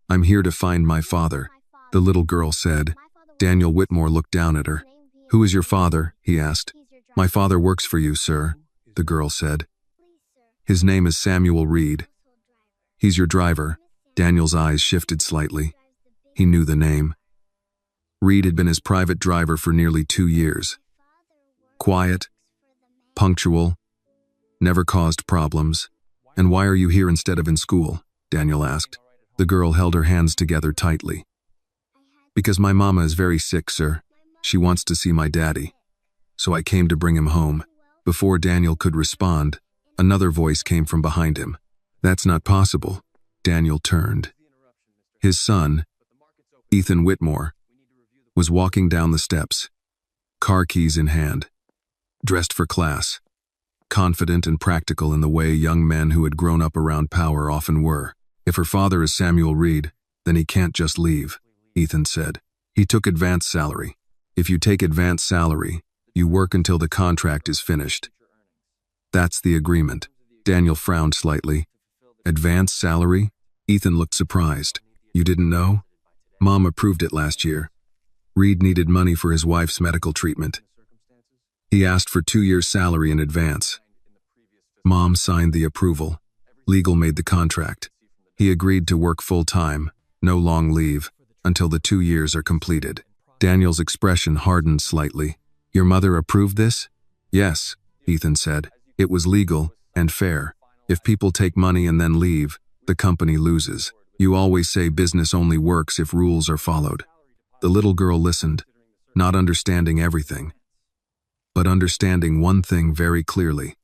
I'm here to find my father, the little girl said. Daniel Whitmore looked down at her. Who is your father? He asked. My father works for you, sir, the girl said. His name is Samuel Reed. He's your driver. Daniel's eyes shifted slightly. He knew the name. Reed had been his private driver for nearly 2 years. Quiet, punctual, never caused problems. And why are you here instead of in school? Daniel asked. The girl held her hands together tightly. Because my mama is very sick, sir. She wants to see my daddy. So I came to bring him home. Before Daniel could respond, another voice came from behind him. That's not possible. Daniel turned. His son, Ethan Whitmore, was walking down the steps, car keys in hand, dressed for class, confident and practical in the way young men who had grown up around power often were. If her father is Samuel Reed, then he can't just leave, Ethan said. He took advance salary. If you take advance salary, you work until the contract is finished. That's the agreement. Daniel frowned slightly. Advance salary? Ethan looked surprised. You didn't know? Mom approved it last year. Reed needed money for his wife's medical treatment. He asked for 2 years' salary in advance. Mom signed the approval. Legal made the contract. He agreed to work full-time, no long leave, until the 2 years are completed. Daniel's expression hardened slightly. Your mother approved this? Yes, Ethan said. It was legal and fair. If people take money and then leave, the company loses. You always say business only works if rules are followed. The little girl listened, not understanding everything, but understanding one thing very clearly.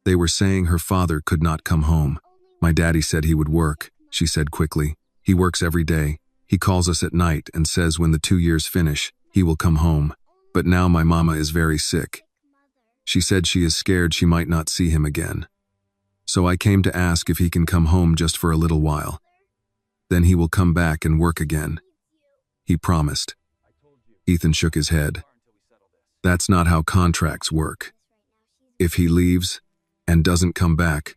They were saying her father could not come home. My daddy said he would work, she said quickly. He works every day. He calls us at night and says when the 2 years finish, he will come home. But now my mama is very sick. She said she is scared she might not see him again. So I came to ask if he can come home just for a little while. Then he will come back and work again. He promised. Ethan shook his head. That's not how contracts work. If he leaves and doesn't come back,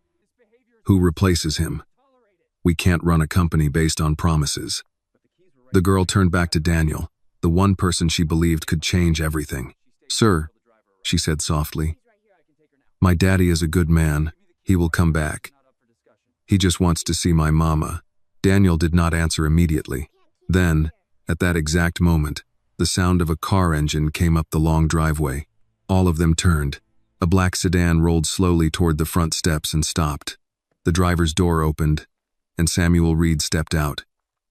who replaces him? We can't run a company based on promises. The girl turned back to Daniel, the one person she believed could change everything. Sir, she said softly, my daddy is a good man. He will come back. He just wants to see my mama. Daniel did not answer immediately. Then, at that exact moment, the sound of a car engine came up the long driveway. All of them turned. A black sedan rolled slowly toward the front steps and stopped. The driver's door opened, and Samuel Reed stepped out,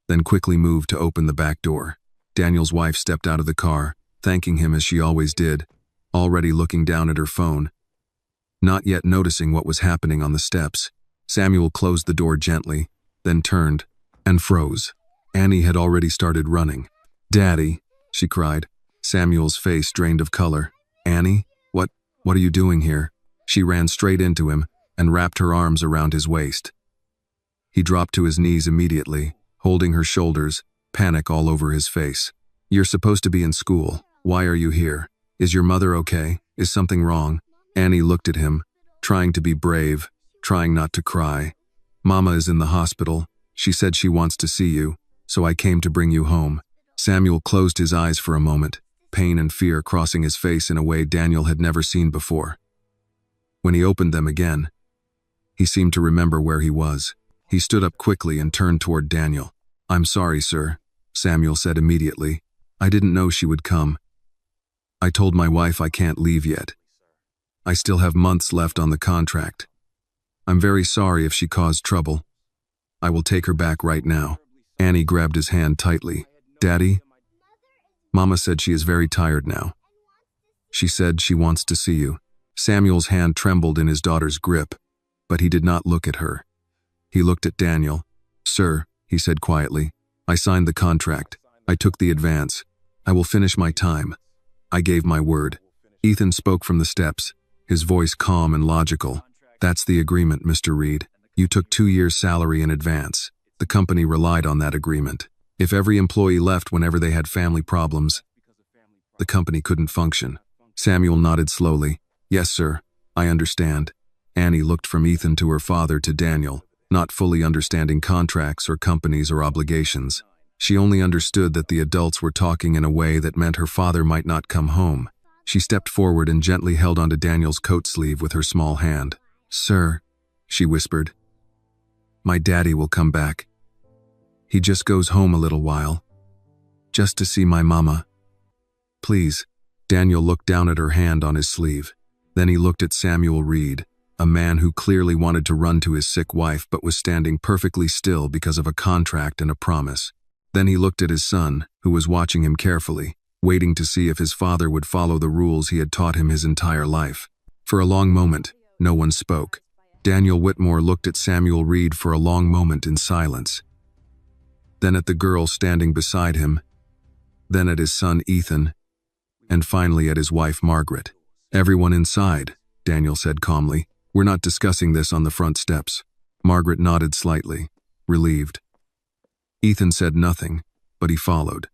then quickly moved to open the back door. Daniel's wife stepped out of the car, thanking him as she always did, already looking down at her phone. Not yet noticing what was happening on the steps, Samuel closed the door gently, then turned and froze. Annie had already started running. Daddy, she cried. Samuel's face drained of color. Annie, what are you doing here? She ran straight into him and wrapped her arms around his waist. He dropped to his knees immediately, holding her shoulders, panic all over his face. You're supposed to be in school. Why are you here? Is your mother okay? Is something wrong? Annie looked at him, trying to be brave, trying not to cry. Mama is in the hospital. She said she wants to see you, so I came to bring you home. Samuel closed his eyes for a moment, pain and fear crossing his face in a way Daniel had never seen before. When he opened them again, he seemed to remember where he was. He stood up quickly and turned toward Daniel. I'm sorry, sir, Samuel said immediately. I didn't know she would come. I told my wife I can't leave yet. I still have months left on the contract. I'm very sorry if she caused trouble. I will take her back right now. Annie grabbed his hand tightly. Daddy? Mama said she is very tired now. She said she wants to see you. Samuel's hand trembled in his daughter's grip, but he did not look at her. He looked at Daniel. Sir, he said quietly, I signed the contract. I took the advance. I will finish my time. I gave my word. Ethan spoke from the steps, his voice calm and logical. That's the agreement, Mr. Reed. You took 2 years' salary in advance. The company relied on that agreement. If every employee left whenever they had family problems, the company couldn't function. Samuel nodded slowly. Yes, sir, I understand. Annie looked from Ethan to her father to Daniel. not fully understanding contracts or companies or obligations. She only understood that the adults were talking in a way that meant her father might not come home. She stepped forward and gently held onto Daniel's coat sleeve with her small hand. "Sir," she whispered, "my daddy will come back. He just goes home a little while, just to see my mama. Please." Daniel looked down at her hand on his sleeve. Then he looked at Samuel Reed, a man who clearly wanted to run to his sick wife but was standing perfectly still because of a contract and a promise. Then he looked at his son, who was watching him carefully, waiting to see if his father would follow the rules he had taught him his entire life. For a long moment, no one spoke. Daniel Whitmore looked at Samuel Reed for a long moment in silence. Then at the girl standing beside him, then at his son Ethan, and finally at his wife Margaret. "Everyone inside," Daniel said calmly. "We're not discussing this on the front steps." Margaret nodded slightly, relieved. Ethan said nothing, but he followed.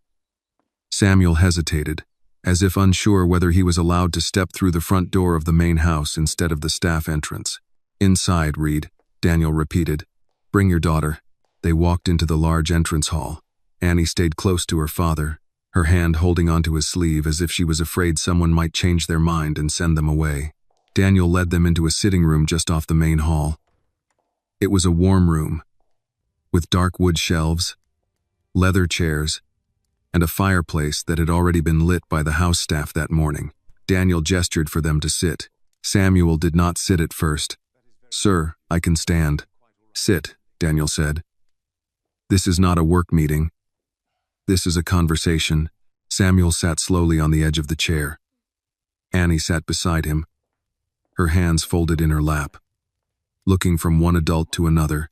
Samuel hesitated, as if unsure whether he was allowed to step through the front door of the main house instead of the staff entrance. "Inside, Reed," Daniel repeated. "Bring your daughter." They walked into the large entrance hall. Annie stayed close to her father, her hand holding onto his sleeve as if she was afraid someone might change their mind and send them away. Daniel led them into a sitting room just off the main hall. It was a warm room, with dark wood shelves, leather chairs, and a fireplace that had already been lit by the house staff that morning. Daniel gestured for them to sit. Samuel did not sit at first. "Sir, I can stand." "Sit," Daniel said. "This is not a work meeting. This is a conversation." Samuel sat slowly on the edge of the chair. Annie sat beside him, her hands folded in her lap, looking from one adult to another,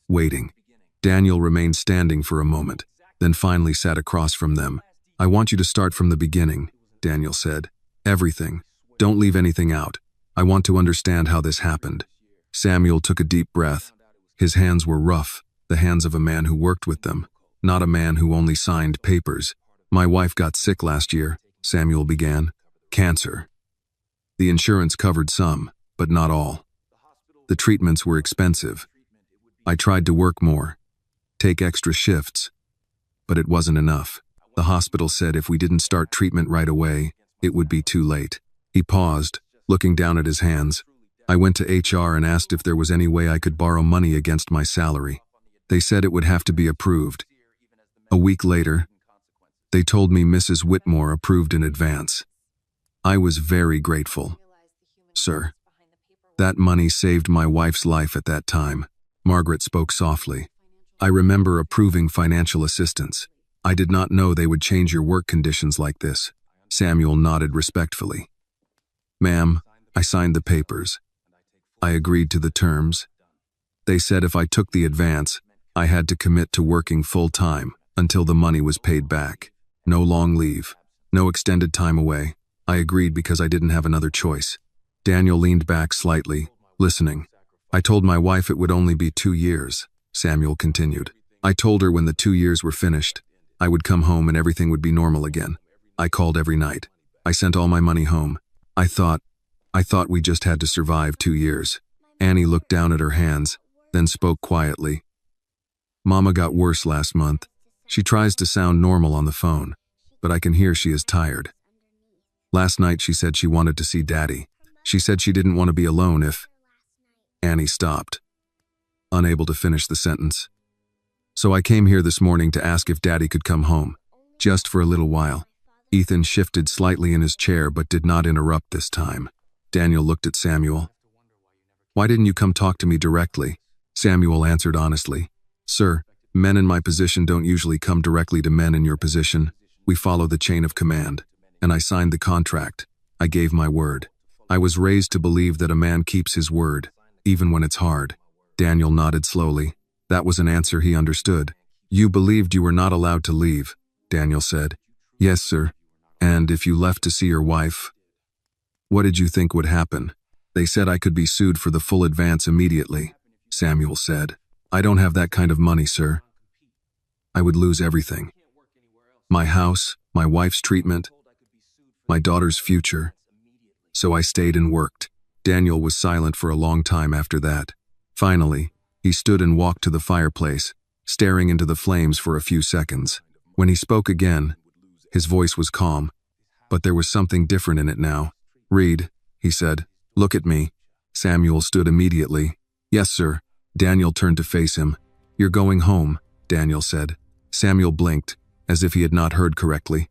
waiting. Daniel remained standing for a moment, then finally sat across from them. "I want you to start from the beginning," Daniel said. "Everything. Don't leave anything out. I want to understand how this happened." Samuel took a deep breath. His hands were rough, the hands of a man who worked with them, not a man who only signed papers. "My wife got sick last year," Samuel began. "Cancer. The insurance covered some, but not all. The treatments were expensive. I tried to work more, take extra shifts, but it wasn't enough. The hospital said if we didn't start treatment right away, it would be too late." He paused, looking down at his hands. "I went to HR and asked if there was any way I could borrow money against my salary. They said it would have to be approved. A week later, they told me Mrs. Whitmore approved in advance. I was very grateful. Sir, that money saved my wife's life at that time." Margaret spoke softly. "I remember approving financial assistance. I did not know they would change your work conditions like this." Samuel nodded respectfully. "Ma'am, I signed the papers. I agreed to the terms. They said if I took the advance, I had to commit to working full-time until the money was paid back. No long leave, no extended time away. I agreed because I didn't have another choice." Daniel leaned back slightly, listening. "I told my wife it would only be 2 years, Samuel continued. "I told her when the 2 years were finished, I would come home and everything would be normal again. I called every night. I sent all my money home. I thought we just had to survive 2 years. Annie looked down at her hands, then spoke quietly. "Mama got worse last month. She tries to sound normal on the phone, but I can hear she is tired. Last night she said she wanted to see Daddy. She said she didn't want to be alone if—" Annie stopped, unable to finish the sentence. "So I came here this morning to ask if Daddy could come home, just for a little while." Ethan shifted slightly in his chair but did not interrupt this time. Daniel looked at Samuel. "Why didn't you come talk to me directly?" Samuel answered honestly. "Sir, men in my position don't usually come directly to men in your position. We follow the chain of command. And I signed the contract. I gave my word. I was raised to believe that a man keeps his word, even when it's hard." Daniel nodded slowly. That was an answer he understood. "You believed you were not allowed to leave," Daniel said. "Yes, sir. And if you left to see your wife, what did you think would happen?" "They said I could be sued for the full advance immediately," Samuel said. "I don't have that kind of money, sir. I would lose everything. My house, my wife's treatment, my daughter's future. So I stayed and worked." Daniel was silent for a long time after that. Finally, He stood and walked to the fireplace, staring into the flames for a few seconds. When he spoke again, his voice was calm, but there was something different in it now. "Reed," he said, "look at me." Samuel stood immediately. "Yes, sir." Daniel turned to face him. "You're going home," Daniel said. Samuel blinked, as if he had not heard correctly.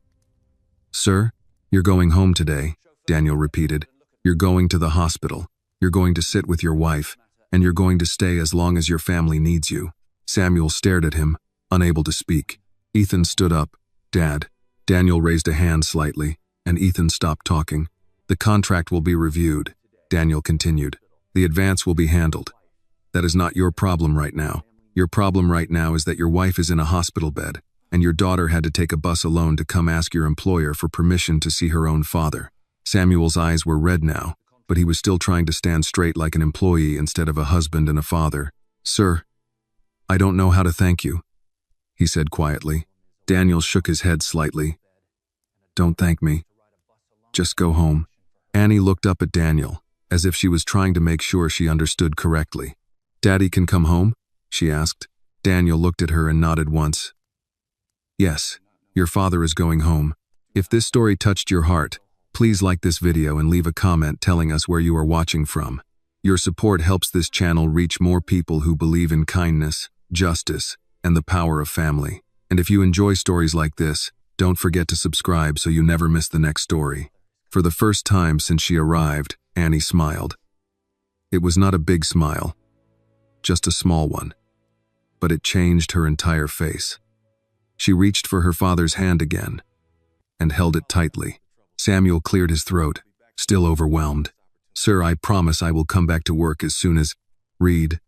"Sir, you're going home today," Daniel repeated. "You're going to the hospital. You're going to sit with your wife, and you're going to stay as long as your family needs you." Samuel stared at him, unable to speak. Ethan stood up. "Dad." Daniel raised a hand slightly, and Ethan stopped talking. "The contract will be reviewed," Daniel continued. "The advance will be handled. That is not your problem right now. Your problem right now is that your wife is in a hospital bed, and your daughter had to take a bus alone to come ask your employer for permission to see her own father." Samuel's eyes were red now, but he was still trying to stand straight like an employee instead of a husband and a father. "Sir, I don't know how to thank you," he said quietly. Daniel shook his head slightly. "Don't thank me. Just go home." Annie looked up at Daniel, as if she was trying to make sure she understood correctly. "Daddy can come home?" she asked. Daniel looked at her and nodded once. "Yes, your father is going home. If this story touched your heart, please like this video and leave a comment telling us where you are watching from. Your support helps this channel reach more people who believe in kindness, justice, and the power of family. And if you enjoy stories like this, don't forget to subscribe so you never miss the next story." For the first time since she arrived, Annie smiled. It was not a big smile, just a small one, but it changed her entire face. She reached for her father's hand again and held it tightly. Samuel cleared his throat, still overwhelmed. "Sir, I promise I will come back to work as soon as—" "Reed,"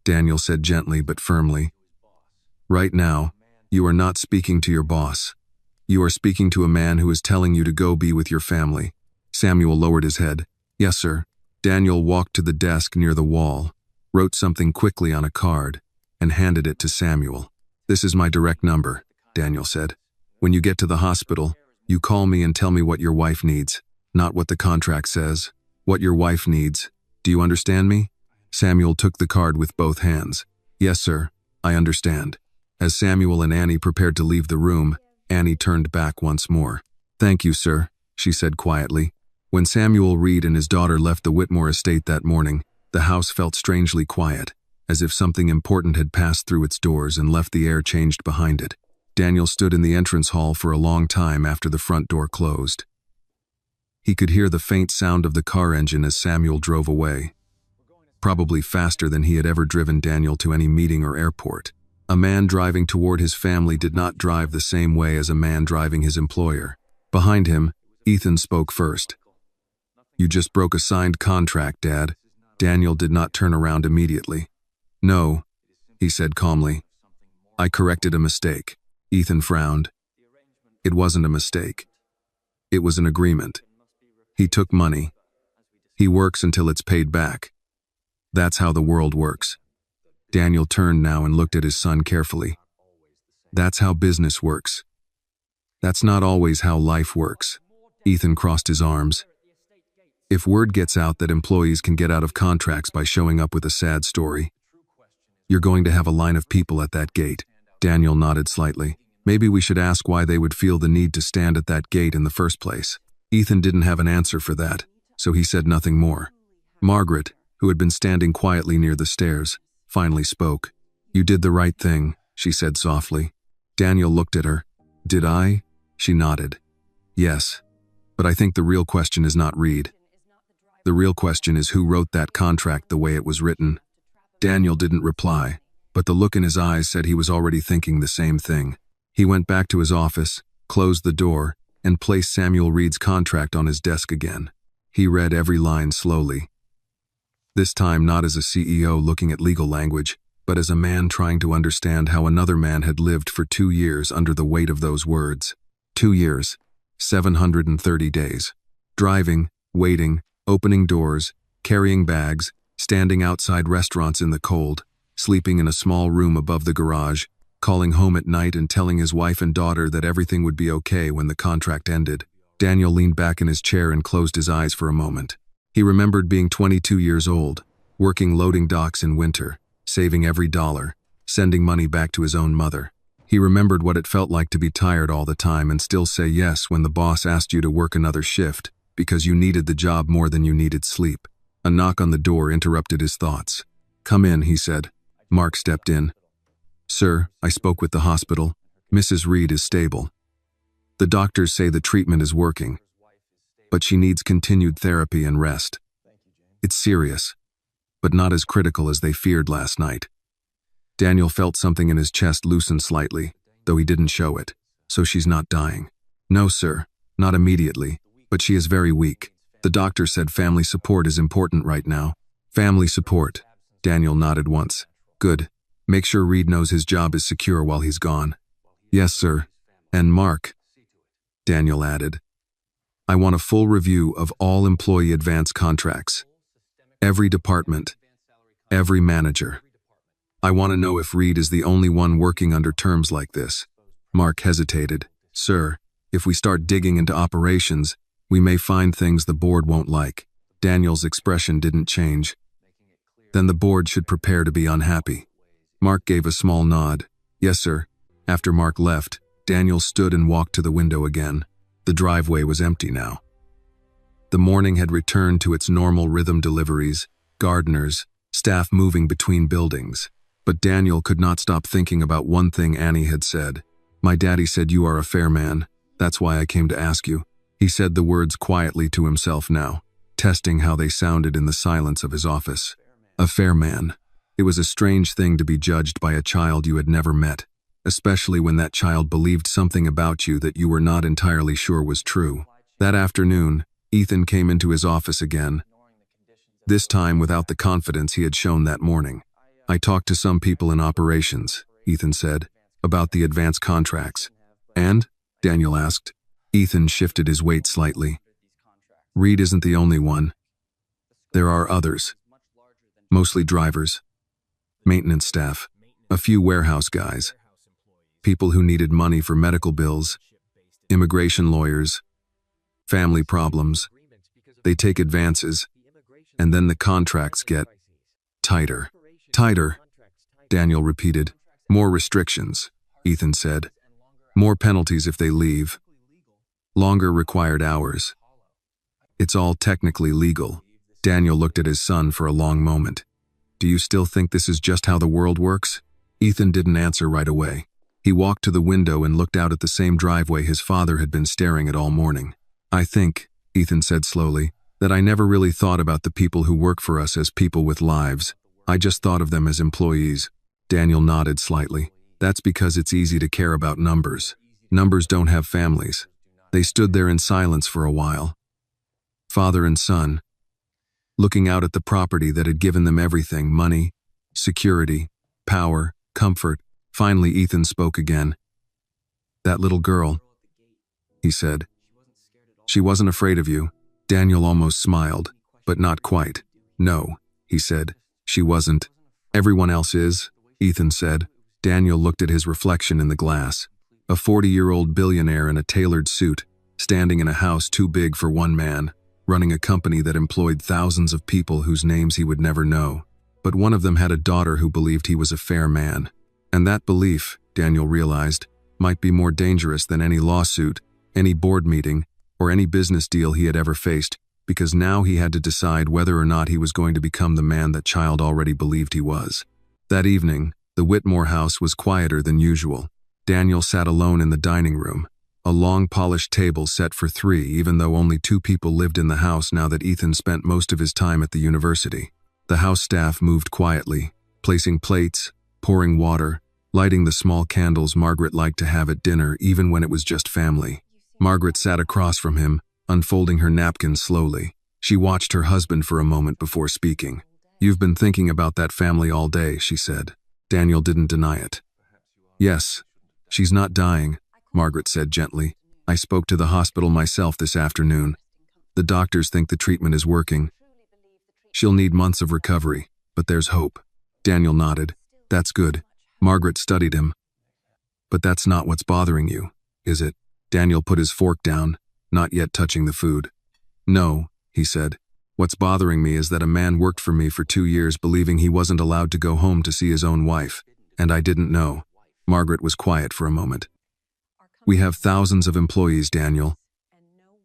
Daniel said gently but firmly. "Right now, you are not speaking to your boss. You are speaking to a man who is telling you to go be with your family." Samuel lowered his head. "Yes, sir." Daniel walked to the desk near the wall, wrote something quickly on a card, and handed it to Samuel. "This is my direct number," Daniel said. "When you get to the hospital, you call me and tell me what your wife needs. Not what the contract says. What your wife needs. Do you understand me?" Samuel took the card with both hands. "Yes, sir, I understand." As Samuel and Annie prepared to leave the room, Annie turned back once more. "Thank you, sir," she said quietly. When Samuel Reed and his daughter left the Whitmore estate that morning, the house felt strangely quiet, as if something important had passed through its doors and left the air changed behind it. Daniel stood in the entrance hall for a long time after the front door closed. He could hear the faint sound of the car engine as Samuel drove away, probably faster than he had ever driven Daniel to any meeting or airport. A man driving toward his family did not drive the same way as a man driving his employer. Behind him, Ethan spoke first. "You just broke a signed contract, Dad." Daniel did not turn around immediately. "No," he said calmly. "I corrected a mistake." Ethan frowned. "It wasn't a mistake. It was an agreement. He took money. He works until it's paid back. That's how the world works." Daniel turned now and looked at his son carefully. "That's how business works. That's not always how life works." Ethan crossed his arms. "If word gets out that employees can get out of contracts by showing up with a sad story, you're going to have a line of people at that gate." Daniel nodded slightly. "Maybe we should ask why they would feel the need to stand at that gate in the first place." Ethan didn't have an answer for that, so he said nothing more. Margaret, who had been standing quietly near the stairs, finally spoke. "You did the right thing," she said softly. Daniel looked at her. "Did I?" She nodded. "Yes, but I think the real question is not Reed. The real question is who wrote that contract the way it was written." Daniel didn't reply, but the look in his eyes said he was already thinking the same thing. He went back to his office, closed the door, and placed Samuel Reed's contract on his desk again. He read every line slowly. This time not as a CEO looking at legal language, but as a man trying to understand how another man had lived for 2 years under the weight of those words. 2 years, 730 days. Driving, waiting, opening doors, carrying bags, standing outside restaurants in the cold, sleeping in a small room above the garage, calling home at night and telling his wife and daughter that everything would be okay when the contract ended. Daniel leaned back in his chair and closed his eyes for a moment. He remembered being 22 years old, working loading docks in winter, saving every dollar, sending money back to his own mother. He remembered what it felt like to be tired all the time and still say yes when the boss asked you to work another shift because you needed the job more than you needed sleep. A knock on the door interrupted his thoughts. "Come in," he said. Mark stepped in. "Sir, I spoke with the hospital. Mrs. Reed is stable. The doctors say the treatment is working, but she needs continued therapy and rest. It's serious, but not as critical as they feared last night." Daniel felt something in his chest loosen slightly, though he didn't show it. "So she's not dying?" "No, sir, not immediately, but she is very weak. The doctor said family support is important right now." "Family support," Daniel nodded once. "Good. Make sure Reed knows his job is secure while he's gone." "Yes, sir. And Mark," Daniel added, "I want a full review of all employee advance contracts. Every department, every manager. I want to know if Reed is the only one working under terms like this." Mark hesitated. "Sir, if we start digging into operations, we may find things the board won't like." Daniel's expression didn't change. "Then the board should prepare to be unhappy." Mark gave a small nod. "Yes, sir." After Mark left, Daniel stood and walked to the window again. The driveway was empty now. The morning had returned to its normal rhythm: deliveries, gardeners, staff moving between buildings. But Daniel could not stop thinking about one thing Annie had said. "My daddy said you are a fair man. That's why I came to ask you." He said the words quietly to himself now, testing how they sounded in the silence of his office. A fair man. It was a strange thing to be judged by a child you had never met, especially when that child believed something about you that you were not entirely sure was true. That afternoon, Ethan came into his office again, this time without the confidence he had shown that morning. "I talked to some people in operations," Ethan said, "about the advance contracts." "And?" Daniel asked. Ethan shifted his weight slightly. "Reed isn't the only one. There are others. Mostly drivers, maintenance staff, a few warehouse guys, people who needed money for medical bills, immigration lawyers, family problems. They take advances, and then the contracts get tighter." "Tighter," Daniel repeated. "More restrictions," Ethan said. "More penalties if they leave. Longer required hours. It's all technically legal." Daniel looked at his son for a long moment. "Do you still think this is just how the world works?" Ethan didn't answer right away. He walked to the window and looked out at the same driveway his father had been staring at all morning. "I think," Ethan said slowly, "that I never really thought about the people who work for us as people with lives. I just thought of them as employees." Daniel nodded slightly. "That's because it's easy to care about numbers. Numbers don't have families." They stood there in silence for a while, father and son, looking out at the property that had given them everything: money, security, power, comfort. Finally, Ethan spoke again. "That little girl," he said. "She wasn't afraid of you." Daniel almost smiled, but not quite. "No," he said. "She wasn't. Everyone else is," Ethan said. Daniel looked at his reflection in the glass. A 40-year-old billionaire in a tailored suit, standing in a house too big for one man, running a company that employed thousands of people whose names he would never know. But one of them had a daughter who believed he was a fair man. And that belief, Daniel realized, might be more dangerous than any lawsuit, any board meeting, or any business deal he had ever faced, because now he had to decide whether or not he was going to become the man that child already believed he was. That evening, the Whitmore house was quieter than usual. Daniel sat alone in the dining room, a long polished table set for 3, even though only 2 people lived in the house now that Ethan spent most of his time at the university. The house staff moved quietly, placing plates, pouring water, lighting the small candles Margaret liked to have at dinner even when it was just family. Margaret sat across from him, unfolding her napkin slowly. She watched her husband for a moment before speaking. "You've been thinking about that family all day," she said. Daniel didn't deny it. "Yes. She's not dying," Margaret said gently. "I spoke to the hospital myself this afternoon. The doctors think the treatment is working. She'll need months of recovery, but there's hope." Daniel nodded. "That's good." Margaret studied him. "But that's not what's bothering you, is it?" Daniel put his fork down, not yet touching the food. "No," he said. What's bothering me is that a man worked for me for 2 years believing he wasn't allowed to go home to see his own wife, and I didn't know." Margaret was quiet for a moment. "We have thousands of employees, Daniel.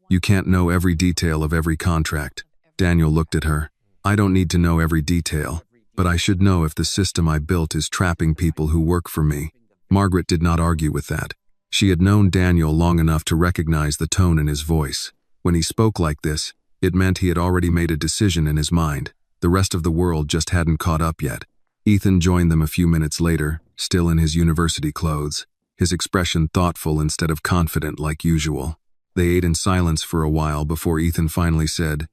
You can't know every detail of every contract." Daniel looked at her. "I don't need to know every detail, but I should know if the system I built is trapping people who work for me." Margaret did not argue with that. She had known Daniel long enough to recognize the tone in his voice. When he spoke like this, it meant he had already made a decision in his mind. The rest of the world just hadn't caught up yet. Ethan joined them a few minutes later, still in his university clothes, his expression thoughtful instead of confident like usual. They ate in silence for a while before Ethan finally said,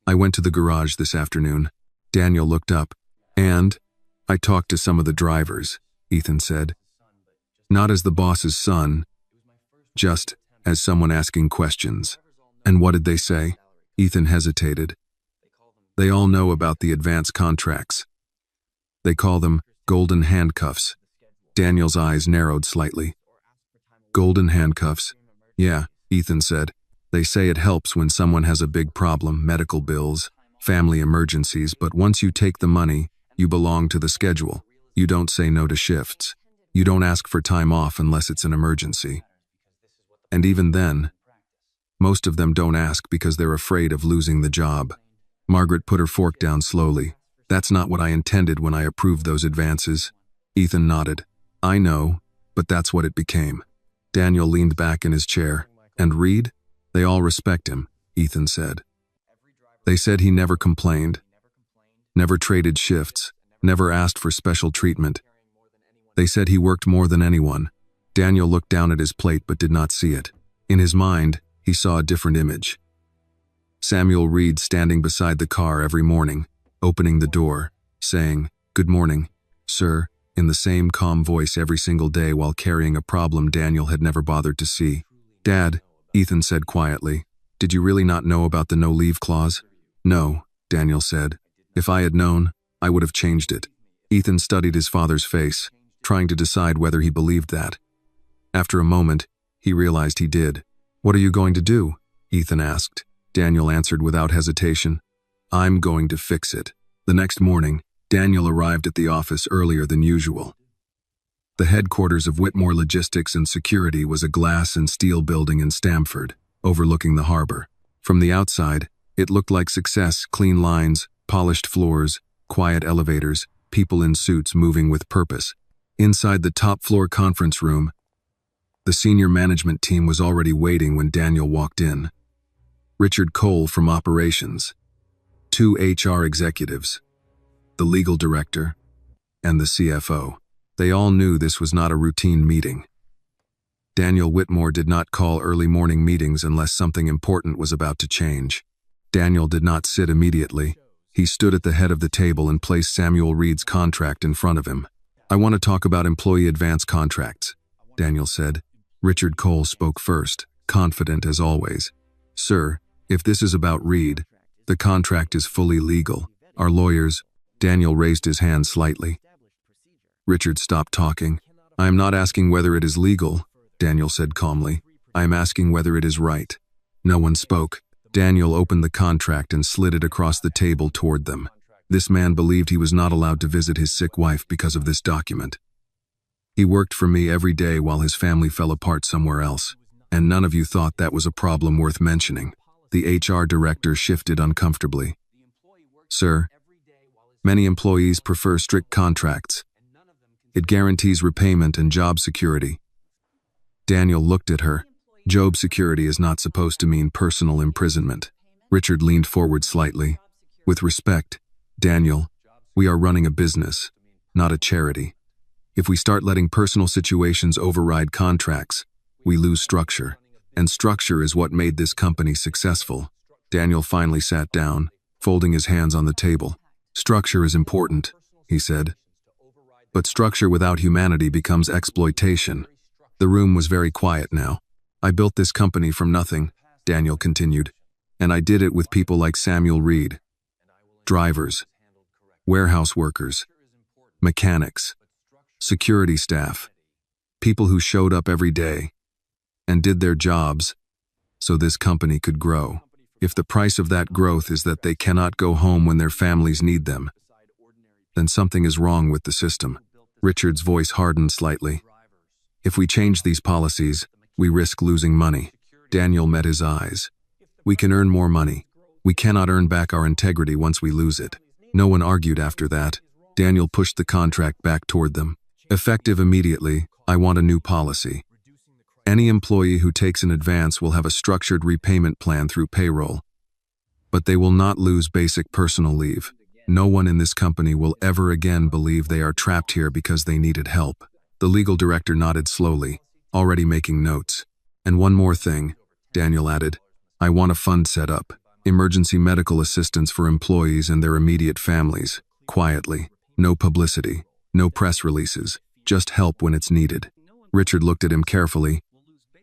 "I went to the garage this afternoon." Daniel looked up. "And I talked to some of the drivers," Ethan said. "Not as the boss's son, just as someone asking questions." "And what did they say?" Ethan hesitated. "They all know about the advance contracts. They call them golden handcuffs." Daniel's eyes narrowed slightly. "Golden handcuffs?" "Yeah," Ethan said. "They say it helps when someone has a big problem, medical bills, family emergencies, but once you take the money, you belong to the schedule. You don't say no to shifts. You don't ask for time off unless it's an emergency. And even then, most of them don't ask because they're afraid of losing the job." Margaret put her fork down slowly. "That's not what I intended when I approved those advances." Ethan nodded. "I know, but that's what it became." Daniel leaned back in his chair. "And Reed? They all respect him," Ethan said. "They said he never complained, never traded shifts, never asked for special treatment. They said he worked more than anyone." Daniel looked down at his plate but did not see it. In his mind, he saw a different image. Samuel Reed standing beside the car every morning, opening the door, saying, "Good morning, sir," in the same calm voice every single day while carrying a problem Daniel had never bothered to see. "Dad," Ethan said quietly, "did you really not know about the no-leave clause?" "No," Daniel said. "If I had known, I would have changed it." Ethan studied his father's face, trying to decide whether he believed that. After a moment, he realized he did. "What are you going to do?" Ethan asked. Daniel answered without hesitation, "I'm going to fix it." The next morning, Daniel arrived at the office earlier than usual. The headquarters of Whitmore Logistics and Security was a glass and steel building in Stamford, overlooking the harbor. From the outside, it looked like success: clean lines, polished floors, quiet elevators, people in suits moving with purpose. Inside the top-floor conference room, the senior management team was already waiting when Daniel walked in. Richard Cole from operations, 2 HR executives, the legal director, and the CFO. They all knew this was not a routine meeting. Daniel Whitmore did not call early morning meetings unless something important was about to change. Daniel did not sit immediately. He stood at the head of the table and placed Samuel Reed's contract in front of him. "I want to talk about employee advance contracts," Daniel said. Richard Cole spoke first, confident as always. "Sir, if this is about Reed, the contract is fully legal. Our lawyers—" Daniel raised his hand slightly. Richard stopped talking. "I am not asking whether it is legal," Daniel said calmly. "I am asking whether it is right." No one spoke. Daniel opened the contract and slid it across the table toward them. This man believed he was not allowed to visit his sick wife because of this document. "He worked for me every day while his family fell apart somewhere else, and none of you thought that was a problem worth mentioning." The HR director shifted uncomfortably. "Sir, many employees prefer strict contracts. It guarantees repayment and job security." Daniel looked at her. "Job security is not supposed to mean personal imprisonment." Richard leaned forward slightly. "With respect, Daniel, we are running a business, not a charity. If we start letting personal situations override contracts, we lose structure. And structure is what made this company successful." Daniel finally sat down, folding his hands on the table. "Structure is important," he said. "But structure without humanity becomes exploitation." The room was very quiet now. "I built this company from nothing," Daniel continued, "and I did it with people like Samuel Reed. Drivers, warehouse workers, mechanics, security staff, people who showed up every day and did their jobs so this company could grow." If the price of that growth is that they cannot go home when their families need them, then something is wrong with the system. Richard's voice hardened slightly. If we change these policies, we risk losing money. Daniel met his eyes. We can earn more money. We cannot earn back our integrity once we lose it. No one argued after that. Daniel pushed the contract back toward them. Effective immediately, I want a new policy. Any employee who takes an advance will have a structured repayment plan through payroll. But they will not lose basic personal leave. No one in this company will ever again believe they are trapped here because they needed help. The legal director nodded slowly, already making notes. And one more thing, Daniel added. I want a fund set up. Emergency medical assistance for employees and their immediate families. Quietly. No publicity. No press releases. Just help when it's needed. Richard looked at him carefully.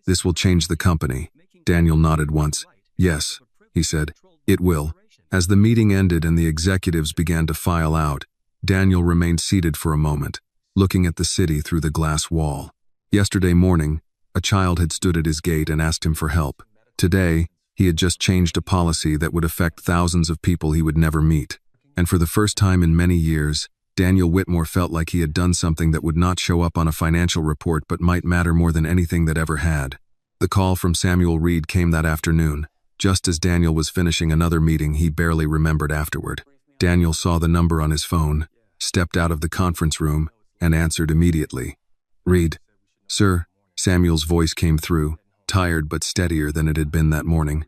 This will change the company. Daniel nodded once. Yes, he said. It will. As the meeting ended and the executives began to file out, Daniel remained seated for a moment, looking at the city through the glass wall. Yesterday morning, a child had stood at his gate and asked him for help. Today, he had just changed a policy that would affect thousands of people he would never meet. And for the first time in many years, Daniel Whitmore felt like he had done something that would not show up on a financial report but might matter more than anything that ever had. The call from Samuel Reed came that afternoon. Just as Daniel was finishing another meeting he barely remembered afterward. Daniel saw the number on his phone, stepped out of the conference room, and answered immediately. Reed. Sir, Samuel's voice came through, tired but steadier than it had been that morning.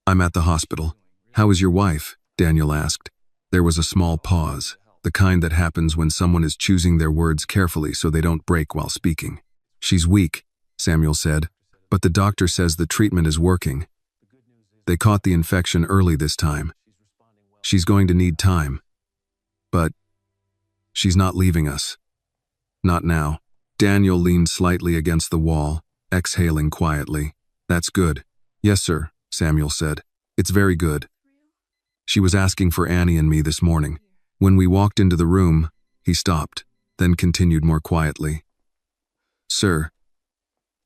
I'm at the hospital. How is your wife? Daniel asked. There was a small pause, the kind that happens when someone is choosing their words carefully so they don't break while speaking. She's weak, Samuel said, but the doctor says the treatment is working. They caught the infection early this time. She's going to need time. But she's not leaving us. Not now. Daniel leaned slightly against the wall, exhaling quietly. That's good. Yes, sir, Samuel said. It's very good. She was asking for Annie and me this morning. When we walked into the room, he stopped, then continued more quietly. Sir,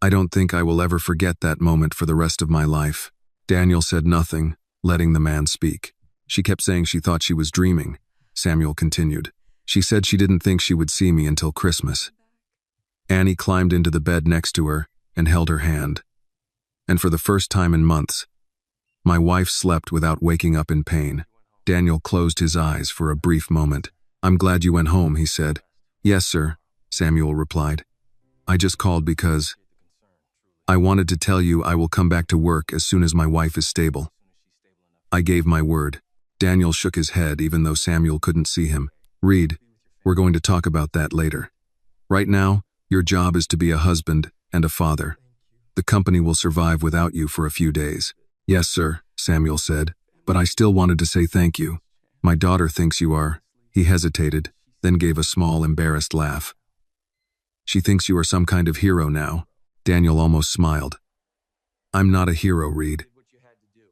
I don't think I will ever forget that moment for the rest of my life. Daniel said nothing, letting the man speak. She kept saying she thought she was dreaming. Samuel continued. She said she didn't think she would see me until Christmas. Annie climbed into the bed next to her and held her hand. And for the first time in months, my wife slept without waking up in pain. Daniel closed his eyes for a brief moment. I'm glad you went home, he said. Yes, sir, Samuel replied. I just called because I wanted to tell you I will come back to work as soon as my wife is stable. I gave my word. Daniel shook his head even though Samuel couldn't see him. Reed, we're going to talk about that later. Right now, your job is to be a husband and a father. The company will survive without you for a few days. Yes, sir, Samuel said, but I still wanted to say thank you. My daughter thinks you are. He hesitated, then gave a small, embarrassed laugh. She thinks you are some kind of hero now. Daniel almost smiled. I'm not a hero, Reed.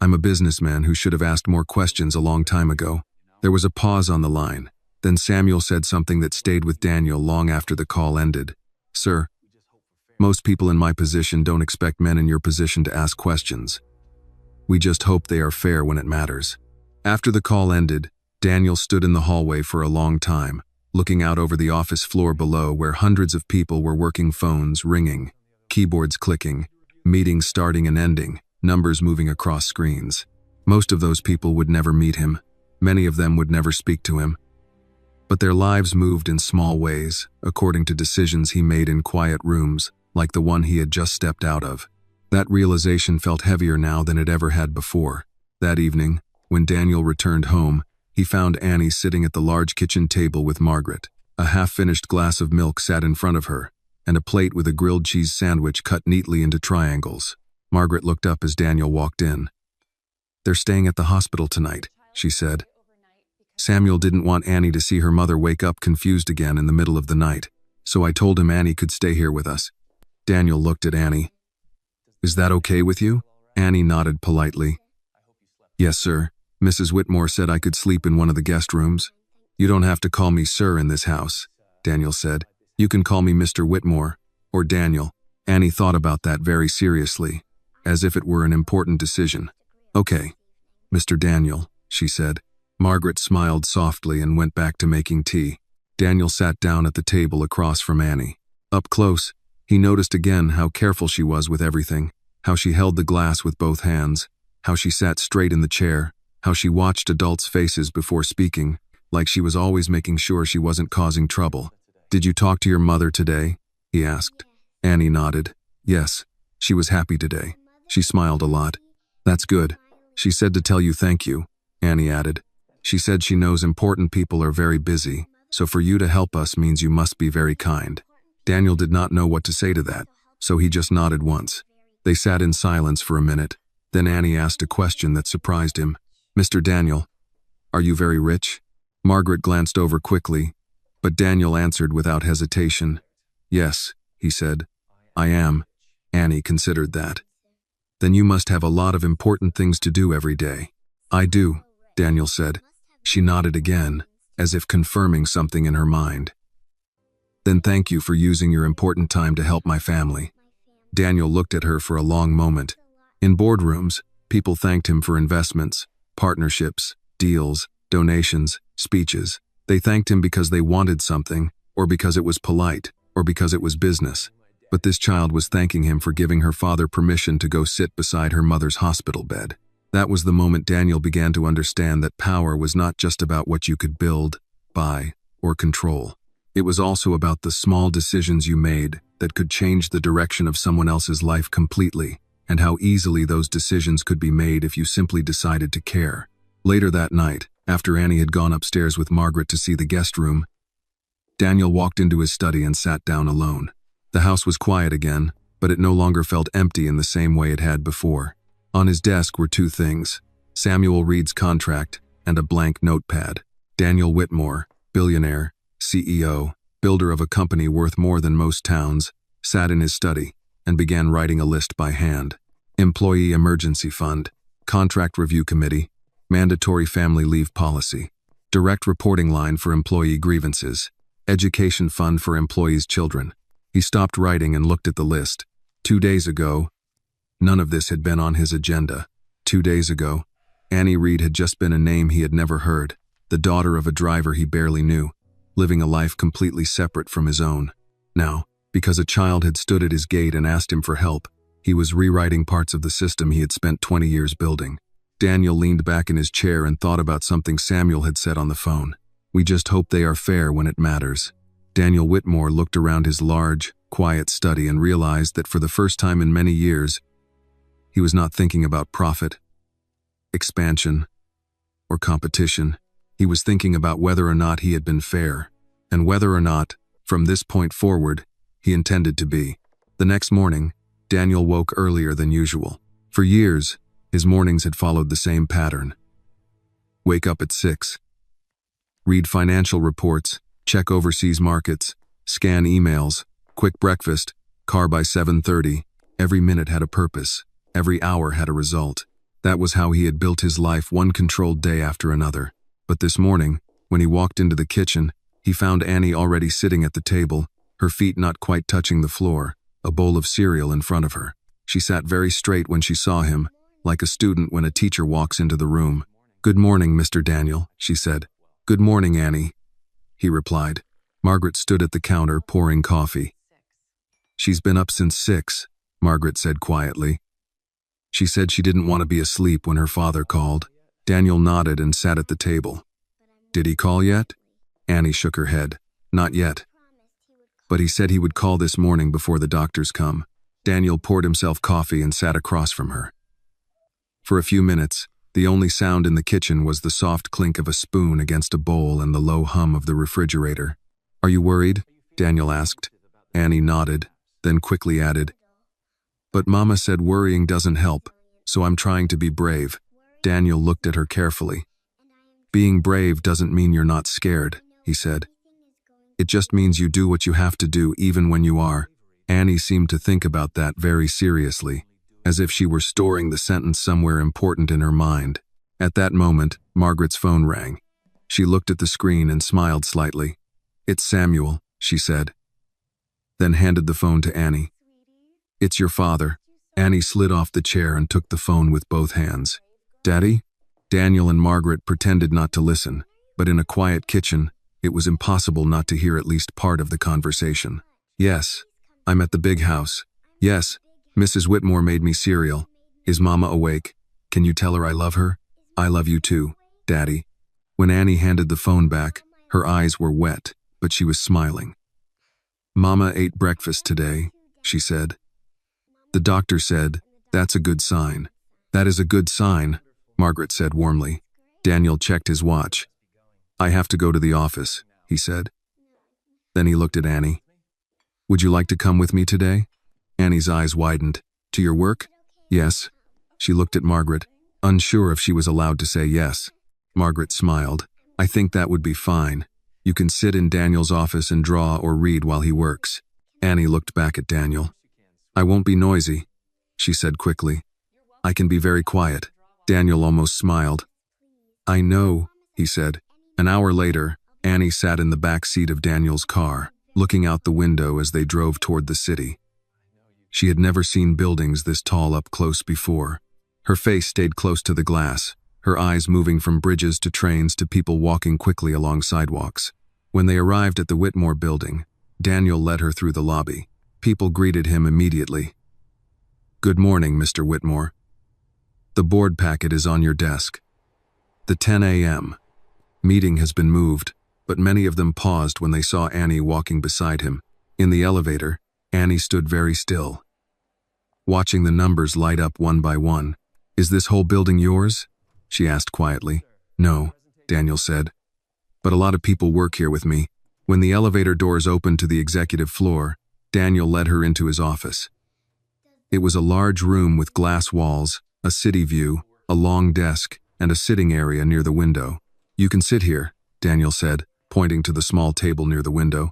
I'm a businessman who should have asked more questions a long time ago. There was a pause on the line. Then Samuel said something that stayed with Daniel long after the call ended. Sir, most people in my position don't expect men in your position to ask questions. We just hope they are fair when it matters. After the call ended, Daniel stood in the hallway for a long time, looking out over the office floor below where hundreds of people were working, phones ringing, keyboards clicking, meetings starting and ending, numbers moving across screens. Most of those people would never meet him. Many of them would never speak to him. But their lives moved in small ways, according to decisions he made in quiet rooms, like the one he had just stepped out of. That realization felt heavier now than it ever had before. That evening, when Daniel returned home, he found Annie sitting at the large kitchen table with Margaret. A half-finished glass of milk sat in front of her, and a plate with a grilled cheese sandwich cut neatly into triangles. Margaret looked up as Daniel walked in. They're staying at the hospital tonight, she said. Samuel didn't want Annie to see her mother wake up confused again in the middle of the night, so I told him Annie could stay here with us. Daniel looked at Annie. Is that okay with you? Annie nodded politely. Yes, sir. Mrs. Whitmore said I could sleep in one of the guest rooms. You don't have to call me sir in this house, Daniel said. You can call me Mr. Whitmore, or Daniel. Annie thought about that very seriously, as if it were an important decision. Okay, Mr. Daniel, she said. Margaret smiled softly and went back to making tea. Daniel sat down at the table across from Annie. Up close, he noticed again how careful she was with everything, how she held the glass with both hands, how she sat straight in the chair, how she watched adults' faces before speaking, like she was always making sure she wasn't causing trouble. Did you talk to your mother today? He asked. Annie nodded. Yes, she was happy today. She smiled a lot. That's good. She said to tell you thank you, Annie added. She said she knows important people are very busy, so for you to help us means you must be very kind. Daniel did not know what to say to that, so he just nodded once. They sat in silence for a minute. Then Annie asked a question that surprised him. Mr. Daniel, are you very rich? Margaret glanced over quickly, but Daniel answered without hesitation. Yes, he said. I am. Annie considered that. Then you must have a lot of important things to do every day. I do, Daniel said. She nodded again, as if confirming something in her mind. Then thank you for using your important time to help my family. Daniel looked at her for a long moment. In boardrooms, people thanked him for investments, partnerships, deals, donations, speeches. They thanked him because they wanted something, or because it was polite, or because it was business. But this child was thanking him for giving her father permission to go sit beside her mother's hospital bed. That was the moment Daniel began to understand that power was not just about what you could build, buy, or control. It was also about the small decisions you made that could change the direction of someone else's life completely, and how easily those decisions could be made if you simply decided to care. Later that night, after Annie had gone upstairs with Margaret to see the guest room, Daniel walked into his study and sat down alone. The house was quiet again, but it no longer felt empty in the same way it had before. On his desk were two things: Samuel Reed's contract and a blank notepad. Daniel Whitmore, billionaire, CEO, builder of a company worth more than most towns, sat in his study and began writing a list by hand. Employee Emergency Fund, Contract Review Committee, Mandatory Family Leave Policy, Direct Reporting Line for Employee Grievances, Education Fund for Employees' Children. He stopped writing and looked at the list. 2 days ago, none of this had been on his agenda. 2 days ago, Annie Reed had just been a name he had never heard, the daughter of a driver he barely knew, living a life completely separate from his own. Now, because a child had stood at his gate and asked him for help, he was rewriting parts of the system he had spent 20 years building. Daniel leaned back in his chair and thought about something Samuel had said on the phone. We just hope they are fair when it matters. Daniel Whitmore looked around his large, quiet study and realized that for the first time in many years, he was not thinking about profit, expansion, or competition. He was thinking about whether or not he had been fair, and whether or not, from this point forward, he intended to be. The next morning, Daniel woke earlier than usual. For years, his mornings had followed the same pattern. Wake up at 6. Read financial reports, check overseas markets, scan emails, quick breakfast, car by 7:30. Every minute had a purpose. Every hour had a result. That was how he had built his life, one controlled day after another. But this morning, when he walked into the kitchen, he found Annie already sitting at the table, her feet not quite touching the floor, a bowl of cereal in front of her. She sat very straight when she saw him, like a student when a teacher walks into the room. Good morning, Mr. Daniel, she said. Good morning, Annie, he replied. Margaret stood at the counter pouring coffee. She's been up since 6, Margaret said quietly. She said she didn't want to be asleep when her father called. Daniel nodded and sat at the table. Did he call yet? Annie shook her head. Not yet. But he said he would call this morning before the doctors come. Daniel poured himself coffee and sat across from her. For a few minutes, the only sound in the kitchen was the soft clink of a spoon against a bowl and the low hum of the refrigerator. Are you worried? Daniel asked. Annie nodded, then quickly added, But Mama said worrying doesn't help, so I'm trying to be brave. Daniel looked at her carefully. Being brave doesn't mean you're not scared, he said. It just means you do what you have to do even when you are. Annie seemed to think about that very seriously, as if she were storing the sentence somewhere important in her mind. At that moment, Margaret's phone rang. She looked at the screen and smiled slightly. It's Samuel, she said, then handed the phone to Annie. It's your father. Annie slid off the chair and took the phone with both hands. Daddy? Daniel and Margaret pretended not to listen, but in a quiet kitchen, it was impossible not to hear at least part of the conversation. Yes, I'm at the big house. Yes, Mrs. Whitmore made me cereal. Is Mama awake? Can you tell her I love her? I love you too, Daddy. When Annie handed the phone back, her eyes were wet, but she was smiling. Mama ate breakfast today, she said. The doctor said, that's a good sign. That is a good sign, Margaret said warmly. Daniel checked his watch. I have to go to the office, he said. Then he looked at Annie. Would you like to come with me today? Annie's eyes widened. To your work? Yes. She looked at Margaret, unsure if she was allowed to say yes. Margaret smiled. I think that would be fine. You can sit in Daniel's office and draw or read while he works. Annie looked back at Daniel. I won't be noisy, she said quickly. I can be very quiet. Daniel almost smiled. I know, he said. An hour later, Annie sat in the back seat of Daniel's car, looking out the window as they drove toward the city. She had never seen buildings this tall up close before. Her face stayed close to the glass, her eyes moving from bridges to trains to people walking quickly along sidewalks. When they arrived at the Whitmore building, Daniel led her through the lobby. People greeted him immediately. Good morning, Mr. Whitmore. The board packet is on your desk. The 10 a.m. meeting has been moved, but many of them paused when they saw Annie walking beside him. In the elevator, Annie stood very still, watching the numbers light up one by one. Is this whole building yours? She asked quietly. No, Daniel said. But a lot of people work here with me. When the elevator doors opened to the executive floor, Daniel led her into his office. It was a large room with glass walls, a city view, a long desk, and a sitting area near the window. You can sit here, Daniel said, pointing to the small table near the window.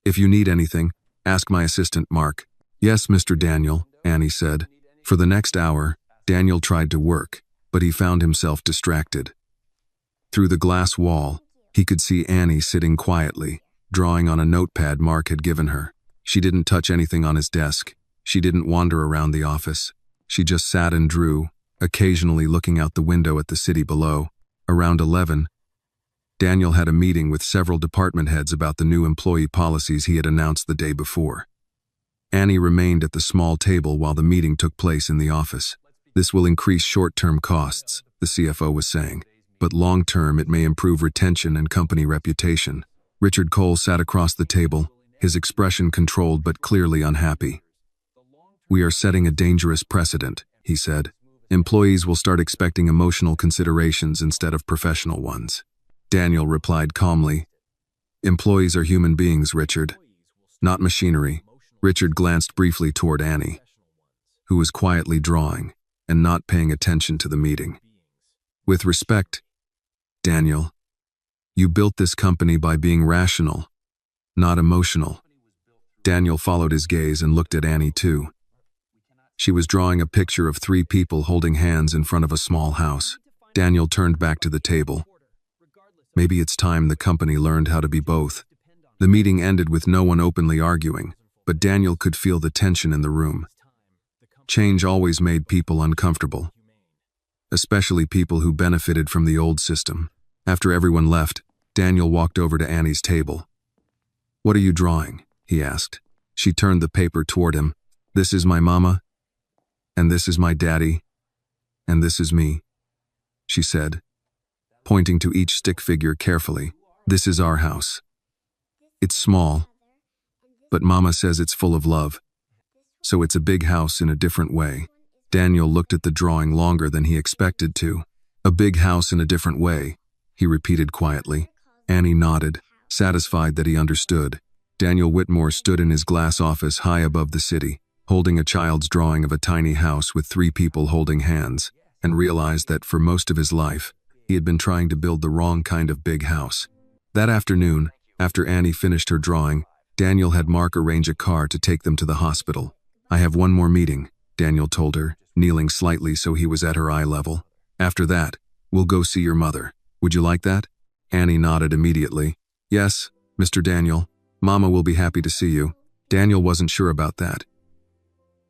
If you need anything, ask my assistant, Mark. Yes, Mr. Daniel, Annie said. For the next hour, Daniel tried to work, but he found himself distracted. Through the glass wall, he could see Annie sitting quietly, drawing on a notepad Mark had given her. She didn't touch anything on his desk. She didn't wander around the office. She just sat and drew, occasionally looking out the window at the city below. Around 11, Daniel had a meeting with several department heads about the new employee policies he had announced the day before. Annie remained at the small table while the meeting took place in the office. This will increase short-term costs, the CFO was saying, but long-term it may improve retention and company reputation. Richard Cole sat across the table, his expression controlled but clearly unhappy. We are setting a dangerous precedent, he said. Employees will start expecting emotional considerations instead of professional ones. Daniel replied calmly, Employees are human beings, Richard, not machinery. Richard glanced briefly toward Annie, who was quietly drawing and not paying attention to the meeting. With respect, Daniel, you built this company by being rational, not emotional. Daniel followed his gaze and looked at Annie too. She was drawing a picture of 3 people holding hands in front of a small house. Daniel turned back to the table. Maybe it's time the company learned how to be both. The meeting ended with no one openly arguing, but Daniel could feel the tension in the room. Change always made people uncomfortable, especially people who benefited from the old system. After everyone left, Daniel walked over to Annie's table. What are you drawing? He asked. She turned the paper toward him. This is my mama, and this is my daddy, and this is me, she said, pointing to each stick figure carefully. This is our house. It's small, but Mama says it's full of love. So it's a big house in a different way. Daniel looked at the drawing longer than he expected to. A big house in a different way, he repeated quietly. Annie nodded, satisfied that he understood. Daniel Whitmore stood in his glass office high above the city, holding a child's drawing of a tiny house with 3 people holding hands, and realized that for most of his life, he had been trying to build the wrong kind of big house. That afternoon, after Annie finished her drawing, Daniel had Mark arrange a car to take them to the hospital. I have one more meeting, Daniel told her, kneeling slightly so he was at her eye level. After that, we'll go see your mother. Would you like that? Annie nodded immediately. Yes, Mr. Daniel. Mama will be happy to see you. Daniel wasn't sure about that.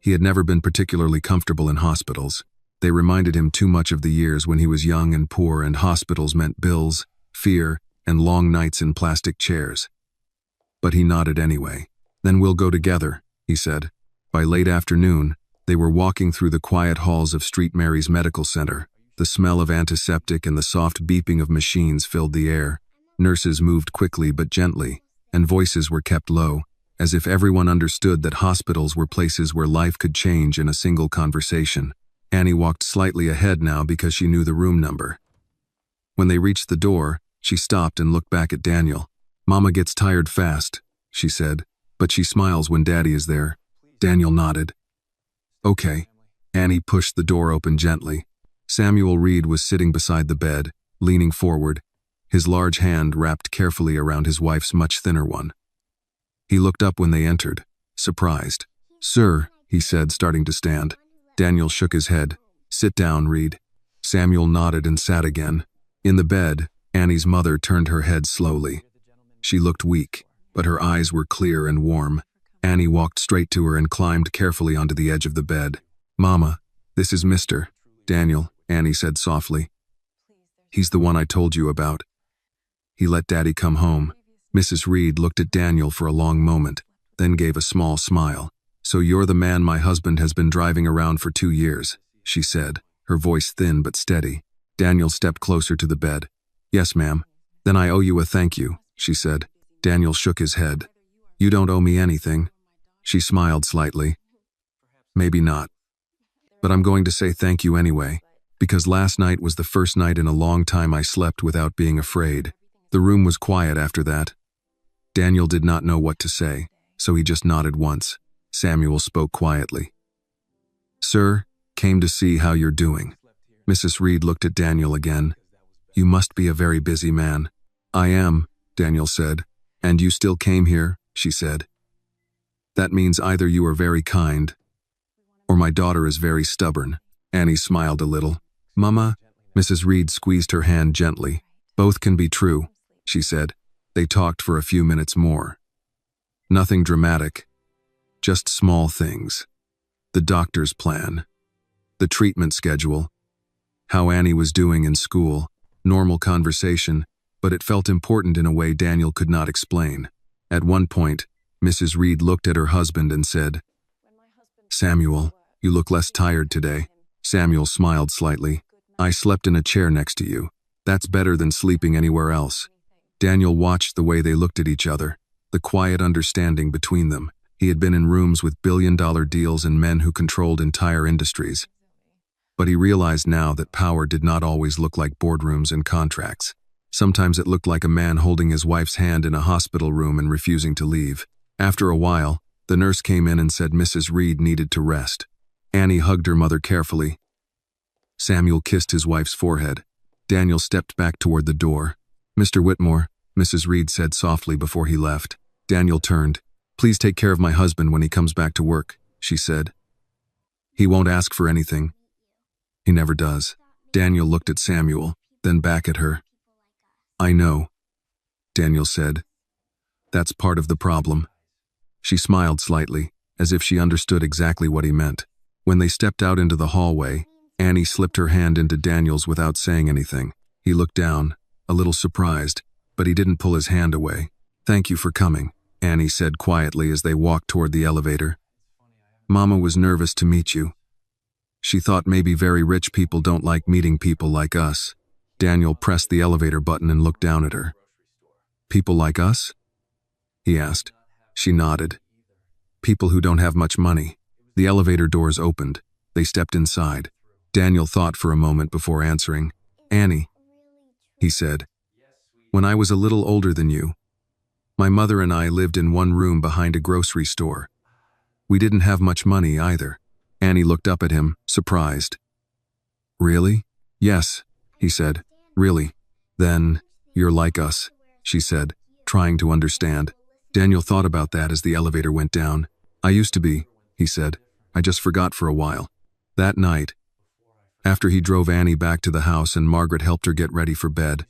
He had never been particularly comfortable in hospitals. They reminded him too much of the years when he was young and poor and hospitals meant bills, fear, and long nights in plastic chairs. But he nodded anyway. "Then we'll go together," he said. By late afternoon, they were walking through the quiet halls of St. Mary's Medical Center. The smell of antiseptic and the soft beeping of machines filled the air. Nurses moved quickly but gently, and voices were kept low, as if everyone understood that hospitals were places where life could change in a single conversation. Annie walked slightly ahead now because she knew the room number. When they reached the door, she stopped and looked back at Daniel. "Mama gets tired fast," she said, "but she smiles when Daddy is there." Daniel nodded. "Okay." Annie pushed the door open gently. Samuel Reed was sitting beside the bed, leaning forward, his large hand wrapped carefully around his wife's much thinner one. He looked up when they entered, surprised. "Sir," he said, starting to stand. Daniel shook his head. "Sit down, Reed." Samuel nodded and sat again. In the bed, Annie's mother turned her head slowly. She looked weak, but her eyes were clear and warm. Annie walked straight to her and climbed carefully onto the edge of the bed. "Mama, this is Mr. Daniel," Annie said softly. "He's the one I told you about. He let Daddy come home." Mrs. Reed looked at Daniel for a long moment, then gave a small smile. "So you're the man my husband has been driving around for 2 years, she said, her voice thin but steady. Daniel stepped closer to the bed. "Yes, ma'am." "Then I owe you a thank you," she said. Daniel shook his head. "You don't owe me anything." She smiled slightly. "Maybe not. But I'm going to say thank you anyway, because last night was the first night in a long time I slept without being afraid." The room was quiet after that. Daniel did not know what to say, so he just nodded once. Samuel spoke quietly. "Sir, came to see how you're doing." Mrs. Reed looked at Daniel again. "You must be a very busy man." "I am," Daniel said. "And you still came here," she said. "That means either you are very kind, or my daughter is very stubborn." Annie smiled a little. "Mama," Mrs. Reed squeezed her hand gently. "Both can be true," she said. They talked for a few minutes more. Nothing dramatic, just small things. The doctor's plan, the treatment schedule, how Annie was doing in school, normal conversation, but it felt important in a way Daniel could not explain. At one point, Mrs. Reed looked at her husband and said, "Samuel, you look less tired today." Samuel smiled slightly. "I slept in a chair next to you. That's better than sleeping anywhere else." Daniel watched the way they looked at each other, the quiet understanding between them. He had been in rooms with billion-dollar deals and men who controlled entire industries. But he realized now that power did not always look like boardrooms and contracts. Sometimes it looked like a man holding his wife's hand in a hospital room and refusing to leave. After a while, the nurse came in and said Mrs. Reed needed to rest. Annie hugged her mother carefully. Samuel kissed his wife's forehead. Daniel stepped back toward the door. "Mr. Whitmore," Mrs. Reed said softly before he left. Daniel turned. "Please take care of my husband when he comes back to work," she said. "He won't ask for anything. He never does." Daniel looked at Samuel, then back at her. "I know," Daniel said. "That's part of the problem." She smiled slightly, as if she understood exactly what he meant. When they stepped out into the hallway, Annie slipped her hand into Daniel's without saying anything. He looked down, a little surprised, but he didn't pull his hand away. "Thank you for coming," Annie said quietly as they walked toward the elevator. "Mama was nervous to meet you. She thought maybe very rich people don't like meeting people like us." Daniel pressed the elevator button and looked down at her. "People like us?" he asked. She nodded. "People who don't have much money." The elevator doors opened. They stepped inside. Daniel thought for a moment before answering. "Annie," he said, "when I was a little older than you, my mother and I lived in one room behind a grocery store. We didn't have much money either." Annie looked up at him, surprised. "Really?" "Yes," he said. "Really." "Then, you're like us," she said, trying to understand. Daniel thought about that as the elevator went down. "I used to be," he said. "I just forgot for a while." That night, after he drove Annie back to the house and Margaret helped her get ready for bed,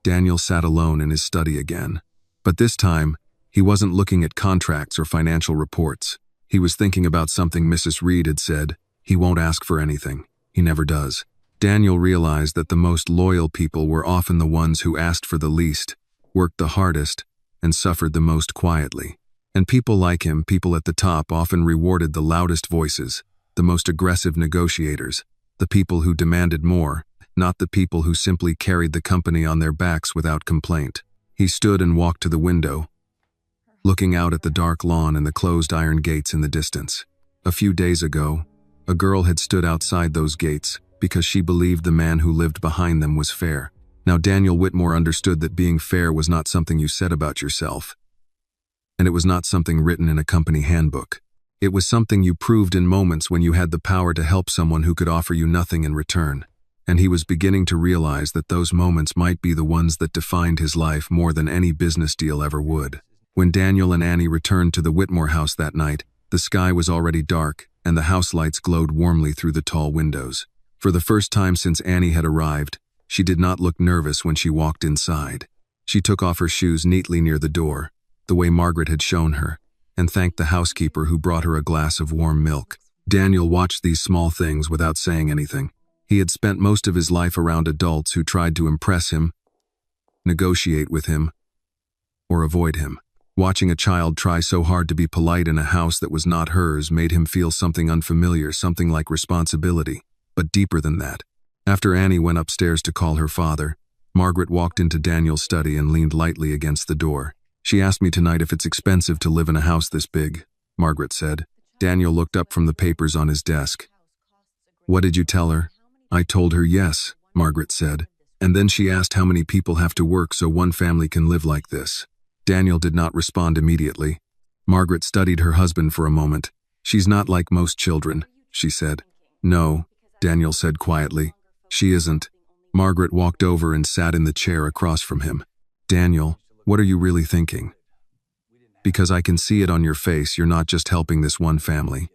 Daniel sat alone in his study again. But this time, he wasn't looking at contracts or financial reports. He was thinking about something Mrs. Reed had said, "He won't ask for anything." He never does. Daniel realized that the most loyal people were often the ones who asked for the least, worked the hardest, and suffered the most quietly. And people like him, people at the top, often rewarded the loudest voices, the most aggressive negotiators, the people who demanded more, not the people who simply carried the company on their backs without complaint. He stood and walked to the window, looking out at the dark lawn and the closed iron gates in the distance. A few days ago, a girl had stood outside those gates because she believed the man who lived behind them was fair. Now Daniel Whitmore understood that being fair was not something you said about yourself, and it was not something written in a company handbook. It was something you proved in moments when you had the power to help someone who could offer you nothing in return. And he was beginning to realize that those moments might be the ones that defined his life more than any business deal ever would. When Daniel and Annie returned to the Whitmore house that night, the sky was already dark, and the house lights glowed warmly through the tall windows. For the first time since Annie had arrived, she did not look nervous when she walked inside. She took off her shoes neatly near the door, the way Margaret had shown her, and thanked the housekeeper who brought her a glass of warm milk. Daniel watched these small things without saying anything. He had spent most of his life around adults who tried to impress him, negotiate with him, or avoid him. Watching a child try so hard to be polite in a house that was not hers made him feel something unfamiliar, something like responsibility, but deeper than that. After Annie went upstairs to call her father, Margaret walked into Daniel's study and leaned lightly against the door. "She asked me tonight if it's expensive to live in a house this big," Margaret said. Daniel looked up from the papers on his desk. "What did you tell her?" "I told her yes," Margaret said. "And then she asked how many people have to work so one family can live like this." Daniel did not respond immediately. Margaret studied her husband for a moment. "She's not like most children," she said. "No," Daniel said quietly. "She isn't." Margaret walked over and sat in the chair across from him. "Daniel, what are you really thinking? Because I can see it on your face, you're not just helping this one family.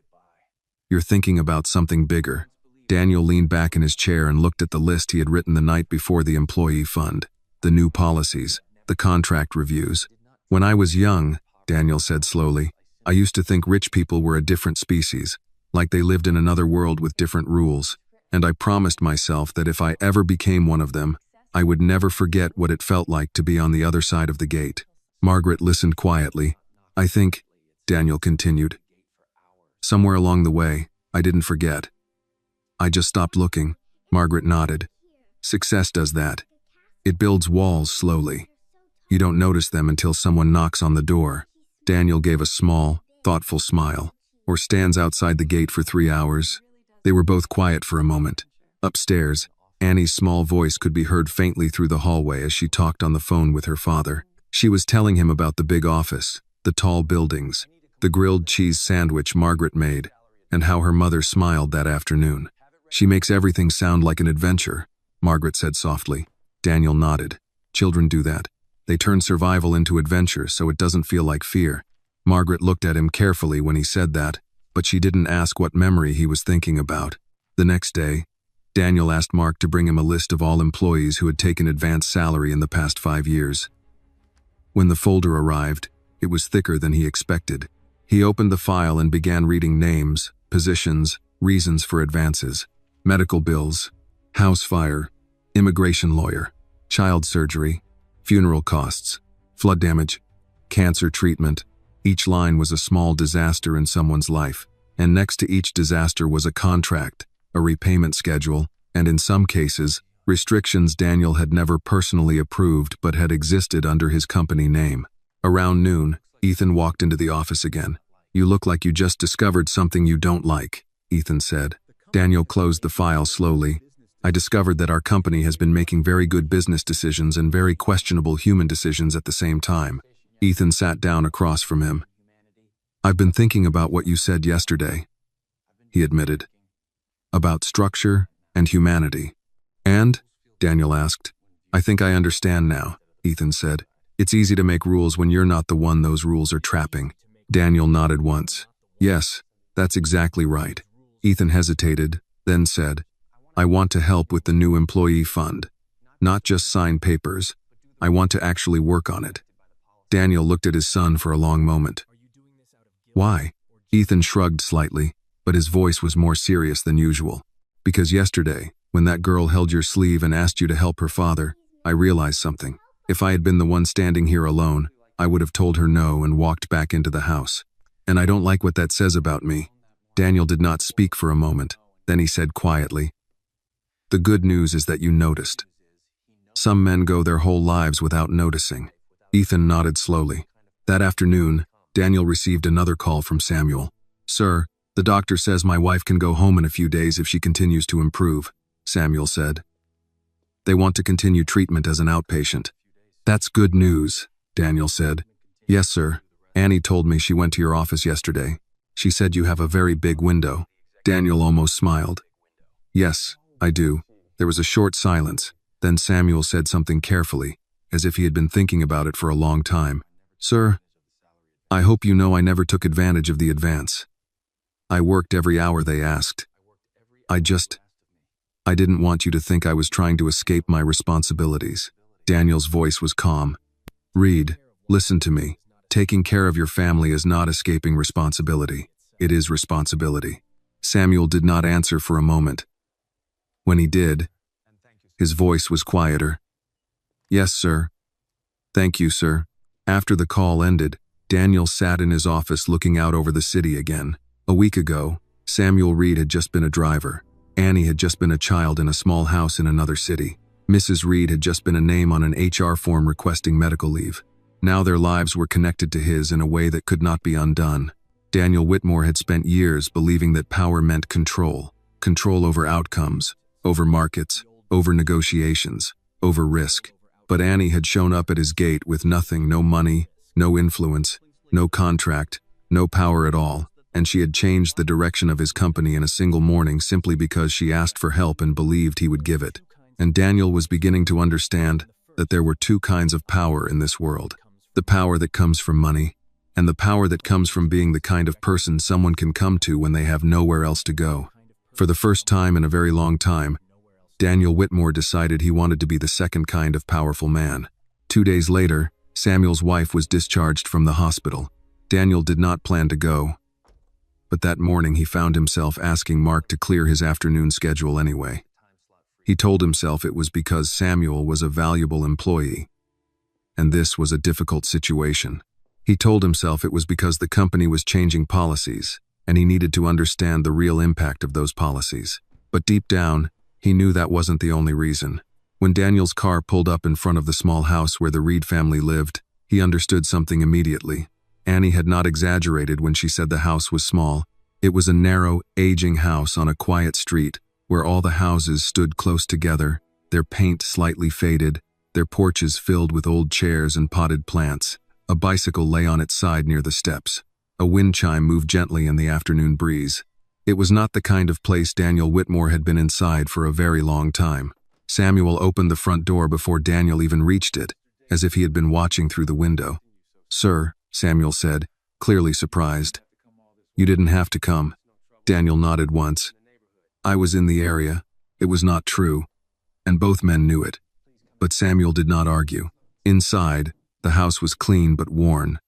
You're thinking about something bigger." Daniel leaned back in his chair and looked at the list he had written the night before the employee fund, the new policies, the contract reviews. "When I was young," Daniel said slowly, "I used to think rich people were a different species, like they lived in another world with different rules, and I promised myself that if I ever became one of them, I would never forget what it felt like to be on the other side of the gate." Margaret listened quietly. "I think," Daniel continued, "somewhere along the way, I didn't forget. I just stopped looking." Margaret nodded. "Success does that. It builds walls slowly. You don't notice them until someone knocks on the door." Daniel gave a small, thoughtful smile. "Or stands outside the gate for 3 hours. They were both quiet for a moment. Upstairs, Annie's small voice could be heard faintly through the hallway as she talked on the phone with her father. She was telling him about the big office, the tall buildings, the grilled cheese sandwich Margaret made, and how her mother smiled that afternoon. "She makes everything sound like an adventure," Margaret said softly. Daniel nodded. "Children do that. They turn survival into adventure so it doesn't feel like fear." Margaret looked at him carefully when he said that, but she didn't ask what memory he was thinking about. The next day, Daniel asked Mark to bring him a list of all employees who had taken advance salary in the past 5 years. When the folder arrived, it was thicker than he expected. He opened the file and began reading names, positions, reasons for advances, medical bills, house fire, immigration lawyer, child surgery, funeral costs, flood damage, cancer treatment. Each line was a small disaster in someone's life, and next to each disaster was a contract, a repayment schedule, and in some cases, restrictions Daniel had never personally approved but had existed under his company name. Around noon, Ethan walked into the office again. "You look like you just discovered something you don't like," Ethan said. Daniel closed the file slowly. "I discovered that our company has been making very good business decisions and very questionable human decisions at the same time." Ethan sat down across from him. "I've been thinking about what you said yesterday," he admitted. "About structure and humanity." "And?" Daniel asked. "I think I understand now," Ethan said. "It's easy to make rules when you're not the one those rules are trapping." Daniel nodded once. "Yes, that's exactly right." Ethan hesitated, then said, "I want to help with the new employee fund. Not just sign papers. I want to actually work on it." Daniel looked at his son for a long moment. "Why?" Ethan shrugged slightly, but his voice was more serious than usual. Because yesterday, when that girl held your sleeve and asked you to help her father, I realized something. If I had been the one standing here alone, I would have told her no and walked back into the house. And I don't like what that says about me." Daniel did not speak for a moment. Then he said quietly, "The good news is that you noticed. Some men go their whole lives without noticing." Ethan nodded slowly. That afternoon, Daniel received another call from Samuel. "Sir, the doctor says my wife can go home in a few days if she continues to improve," Samuel said. "They want to continue treatment as an outpatient." "That's good news," Daniel said. "Yes, sir. Annie told me she went to your office yesterday. She said you have a very big window." Daniel almost smiled. "Yes, I do." There was a short silence. Then Samuel said something carefully, as if he had been thinking about it for a long time. "Sir, I hope you know I never took advantage of the advance. I worked every hour they asked. I didn't want you to think I was trying to escape my responsibilities." Daniel's voice was calm. "Reed, listen to me. Taking care of your family is not escaping responsibility. It is responsibility." Samuel did not answer for a moment. When he did, his voice was quieter. "Yes, sir. Thank you, sir." After the call ended, Daniel sat in his office looking out over the city again. A week ago, Samuel Reed had just been a driver. Annie had just been a child in a small house in another city. Mrs. Reed had just been a name on an HR form requesting medical leave. Now their lives were connected to his in a way that could not be undone. Daniel Whitmore had spent years believing that power meant control. Control over outcomes, over markets, over negotiations, over risk. But Annie had shown up at his gate with nothing, no money, no influence, no contract, no power at all, and she had changed the direction of his company in a single morning simply because she asked for help and believed he would give it. And Daniel was beginning to understand that there were two kinds of power in this world. The power that comes from money, and the power that comes from being the kind of person someone can come to when they have nowhere else to go. For the first time in a very long time, Daniel Whitmore decided he wanted to be the second kind of powerful man. 2 days later, Samuel's wife was discharged from the hospital. Daniel did not plan to go, but that morning he found himself asking Mark to clear his afternoon schedule anyway. He told himself it was because Samuel was a valuable employee, and this was a difficult situation. He told himself it was because the company was changing policies, and he needed to understand the real impact of those policies. But deep down, he knew that wasn't the only reason. When Daniel's car pulled up in front of the small house where the Reed family lived, he understood something immediately. Annie had not exaggerated when she said the house was small. It was a narrow, aging house on a quiet street, where all the houses stood close together, their paint slightly faded, their porches filled with old chairs and potted plants. A bicycle lay on its side near the steps. A wind chime moved gently in the afternoon breeze. It was not the kind of place Daniel Whitmore had been inside for a very long time. Samuel opened the front door before Daniel even reached it, as if he had been watching through the window. "Sir," Samuel said, clearly surprised. "You didn't have to come." Daniel nodded once. "I was in the area. It was not true." And both men knew it. But Samuel did not argue. Inside, the house was clean but worn.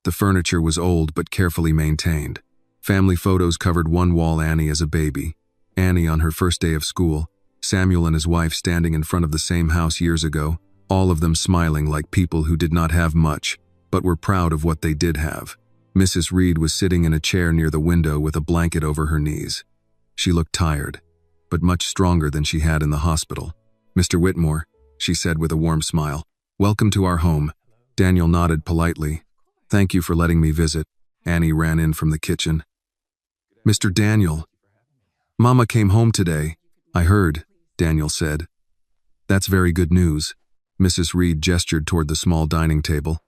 The furniture was old but carefully maintained. Family photos covered one wall. Annie as a baby, Annie on her first day of school, Samuel and his wife standing in front of the same house years ago, all of them smiling like people who did not have much, but were proud of what they did have. Mrs. Reed was sitting in a chair near the window with a blanket over her knees. She looked tired, but much stronger than she had in the hospital. "Mr. Whitmore," she said with a warm smile, "welcome to our home." Daniel nodded politely. "Thank you for letting me visit." Annie ran in from the kitchen. "Mr. Daniel, Mama came home today, I heard," Daniel said. "That's very good news." Mrs. Reed gestured toward the small dining table.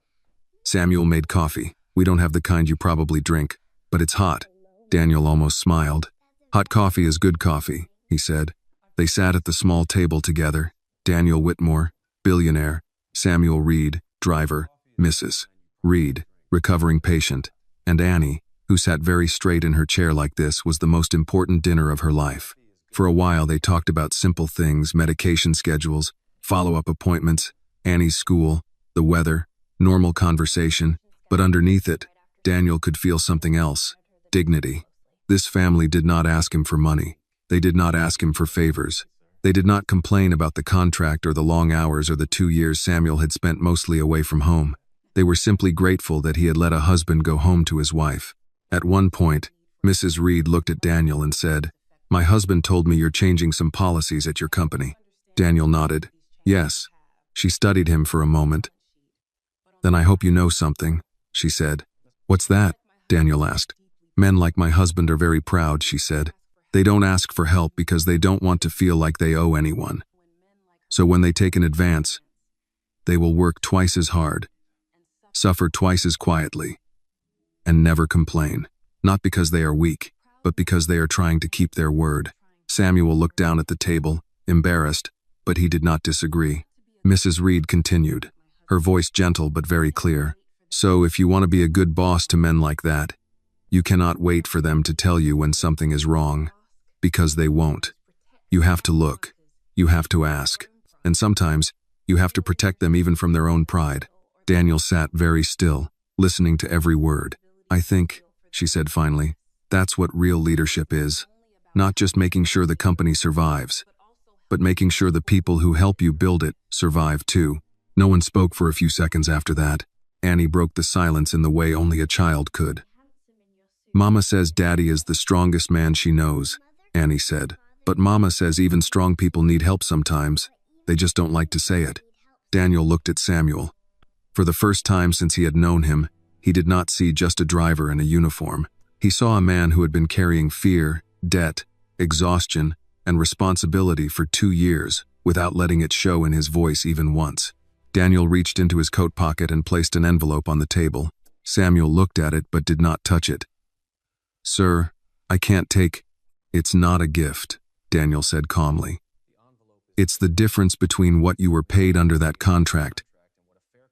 "Samuel made coffee. We don't have the kind you probably drink, but it's hot." Daniel almost smiled. "Hot coffee is good coffee," he said. They sat at the small table together. Daniel Whitmore, billionaire; Samuel Reed, driver; Mrs. Reed, recovering patient; and Annie, who sat very straight in her chair like this, was the most important dinner of her life. For a while they talked about simple things, medication schedules, follow-up appointments, Annie's school, the weather, normal conversation, but underneath it, Daniel could feel something else: dignity. This family did not ask him for money. They did not ask him for favors. They did not complain about the contract or the long hours or the 2 years Samuel had spent mostly away from home. They were simply grateful that he had let a husband go home to his wife. At one point, Mrs. Reed looked at Daniel and said, "My husband told me you're changing some policies at your company." Daniel nodded. "Yes." She studied him for a moment. "Then I hope you know something," she said. "What's that?" Daniel asked. "Men like my husband are very proud," she said. "They don't ask for help because they don't want to feel like they owe anyone. So when they take an advance, they will work twice as hard, suffer twice as quietly, and never complain. Not because they are weak, but because they are trying to keep their word." Samuel looked down at the table, embarrassed, but he did not disagree. Mrs. Reed continued, her voice gentle but very clear. "So if you want to be a good boss to men like that, you cannot wait for them to tell you when something is wrong, because they won't. You have to look. You have to ask. And sometimes, you have to protect them even from their own pride." Daniel sat very still, listening to every word. "I think," she said finally, "that's what real leadership is. Not just making sure the company survives, but making sure the people who help you build it survive too." No one spoke for a few seconds after that. Annie broke the silence in the way only a child could. "Mama says Daddy is the strongest man she knows," Annie said. "But Mama says even strong people need help sometimes. They just don't like to say it." Daniel looked at Samuel. For the first time since he had known him, he did not see just a driver in a uniform. He saw a man who had been carrying fear, debt, exhaustion, and responsibility for 2 years without letting it show in his voice even once. Daniel reached into his coat pocket and placed an envelope on the table. Samuel looked at it but did not touch it. "Sir, I can't take—" "It's not a gift," Daniel said calmly. "It's the difference between what you were paid under that contract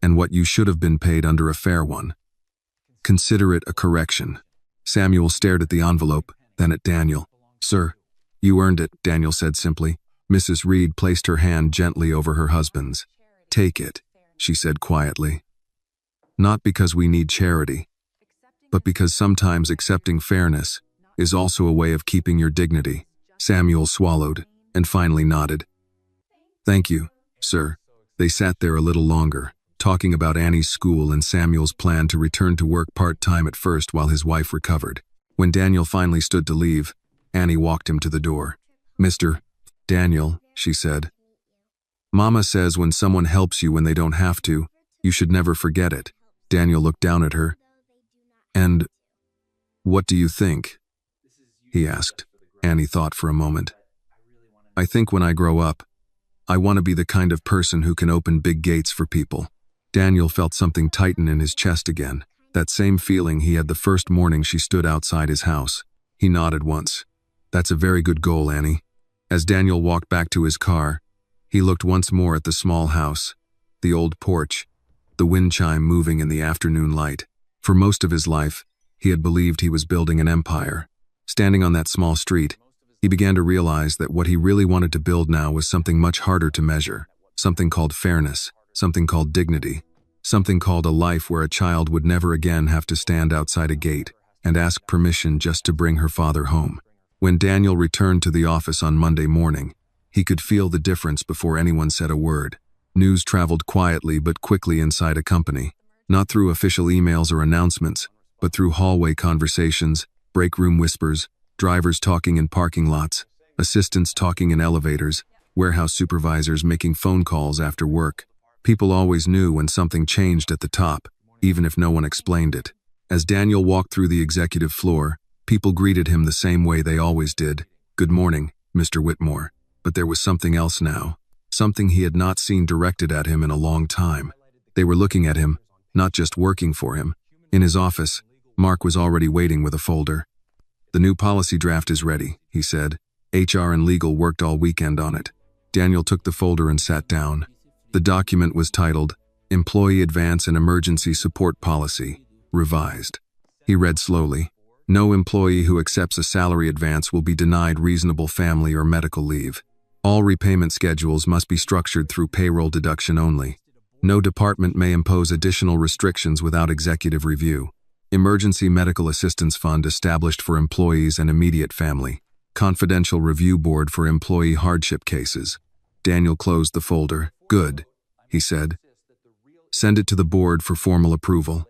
and what you should have been paid under a fair one. Consider it a correction." Samuel stared at the envelope, then at Daniel. "Sir, you earned it," Daniel said simply. Mrs. Reed placed her hand gently over her husband's. "Take it," she said quietly. "Not because we need charity, but because sometimes accepting fairness is also a way of keeping your dignity." Samuel swallowed and finally nodded. "Thank you, sir." They sat there a little longer, talking about Annie's school and Samuel's plan to return to work part-time at first while his wife recovered. When Daniel finally stood to leave, Annie walked him to the door. "Mr. Daniel," she said, "Mama says when someone helps you when they don't have to, you should never forget it." Daniel looked down at her. "And what do you think?" he asked. Annie thought for a moment. "I think when I grow up, I want to be the kind of person who can open big gates for people." Daniel felt something tighten in his chest again, that same feeling he had the first morning she stood outside his house. He nodded once. "That's a very good goal, Annie." As Daniel walked back to his car, he looked once more at the small house, the old porch, the wind chime moving in the afternoon light. For most of his life, he had believed he was building an empire. Standing on that small street, he began to realize that what he really wanted to build now was something much harder to measure, something called fairness, something called dignity, something called a life where a child would never again have to stand outside a gate and ask permission just to bring her father home. When Daniel returned to the office on Monday morning, he could feel the difference before anyone said a word. News traveled quietly but quickly inside a company, not through official emails or announcements, but through hallway conversations, break room whispers, drivers talking in parking lots, assistants talking in elevators, warehouse supervisors making phone calls after work. People always knew when something changed at the top, even if no one explained it. As Daniel walked through the executive floor, people greeted him the same way they always did. "Good morning, Mr. Whitmore." But there was something else now, something he had not seen directed at him in a long time. They were looking at him, not just working for him. In his office, Mark was already waiting with a folder. "The new policy draft is ready," he said. "HR and legal worked all weekend on it." Daniel took the folder and sat down. The document was titled, "Employee Advance and Emergency Support Policy, Revised." He read slowly. "No employee who accepts a salary advance will be denied reasonable family or medical leave. All repayment schedules must be structured through payroll deduction only. No department may impose additional restrictions without executive review. Emergency Medical Assistance Fund established for employees and immediate family. Confidential review board for employee hardship cases. Daniel closed the folder. Good, he said. Send it to the board for formal approval.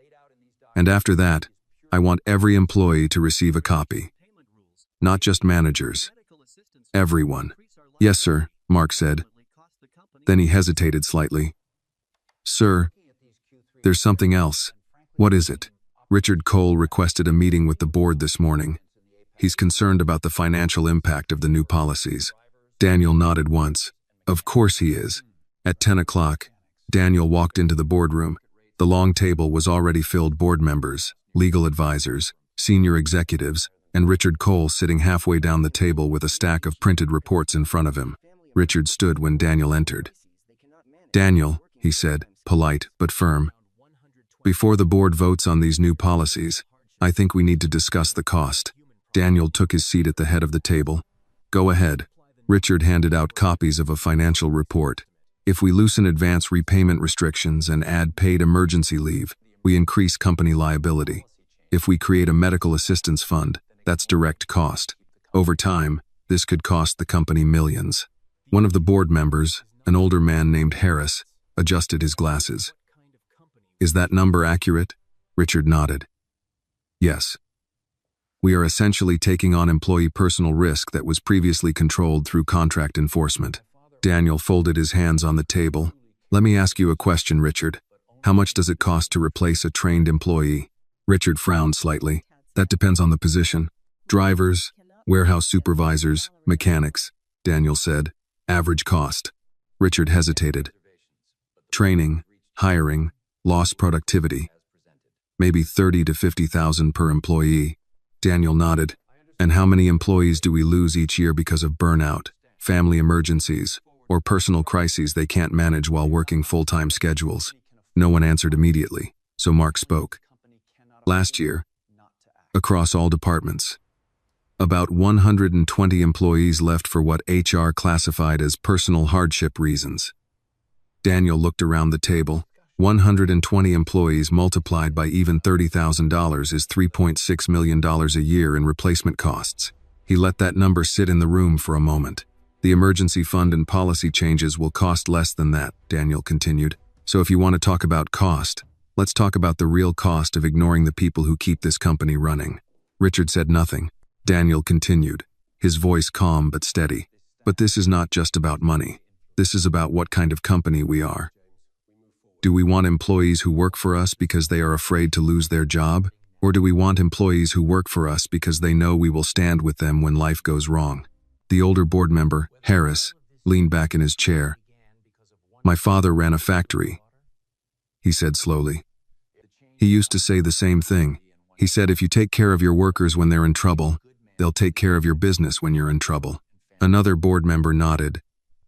And after that, I want every employee to receive a copy. Not just managers. Everyone. Yes, sir, Mark said. Then he hesitated slightly. Sir, there's something else. What is it? Richard Cole requested a meeting with the board this morning. He's concerned about the financial impact of the new policies. Daniel nodded once. Of course he is. At 10 o'clock, Daniel walked into the boardroom. The long table was already filled board members, legal advisors, senior executives, and Richard Cole sitting halfway down the table with a stack of printed reports in front of him. Richard stood when Daniel entered. Daniel, he said, polite but firm. Before the board votes on these new policies, I think we need to discuss the cost. Daniel took his seat at the head of the table. Go ahead. Richard handed out copies of a financial report. If we loosen advance repayment restrictions and add paid emergency leave, we increase company liability. If we create a medical assistance fund, that's direct cost. Over time, this could cost the company millions. One of the board members, an older man named Harris, adjusted his glasses. Is that number accurate? Richard nodded. Yes. We are essentially taking on employee personal risk that was previously controlled through contract enforcement. Daniel folded his hands on the table. Let me ask you a question, Richard. How much does it cost to replace a trained employee? Richard frowned slightly. That depends on the position. Drivers, warehouse supervisors, mechanics, Daniel said. Average cost. Richard hesitated. Training, hiring, lost productivity. Maybe 30 to 50,000 per employee. Daniel nodded. And how many employees do we lose each year because of burnout, family emergencies, or personal crises they can't manage while working full-time schedules? No one answered immediately, so Mark spoke. Last year, across all departments, about 120 employees left for what HR classified as personal hardship reasons. Daniel looked around the table. 120 employees multiplied by even $30,000 is $3.6 million a year in replacement costs. He let that number sit in the room for a moment. The emergency fund and policy changes will cost less than that, Daniel continued. So if you want to talk about cost, let's talk about the real cost of ignoring the people who keep this company running. Richard said nothing. Daniel continued, his voice calm but steady. But this is not just about money. This is about what kind of company we are. Do we want employees who work for us because they are afraid to lose their job? Or do we want employees who work for us because they know we will stand with them when life goes wrong? The older board member, Harris, leaned back in his chair. My father ran a factory, he said slowly. He used to say the same thing. He said if you take care of your workers when they're in trouble, they'll take care of your business when you're in trouble. Another board member nodded.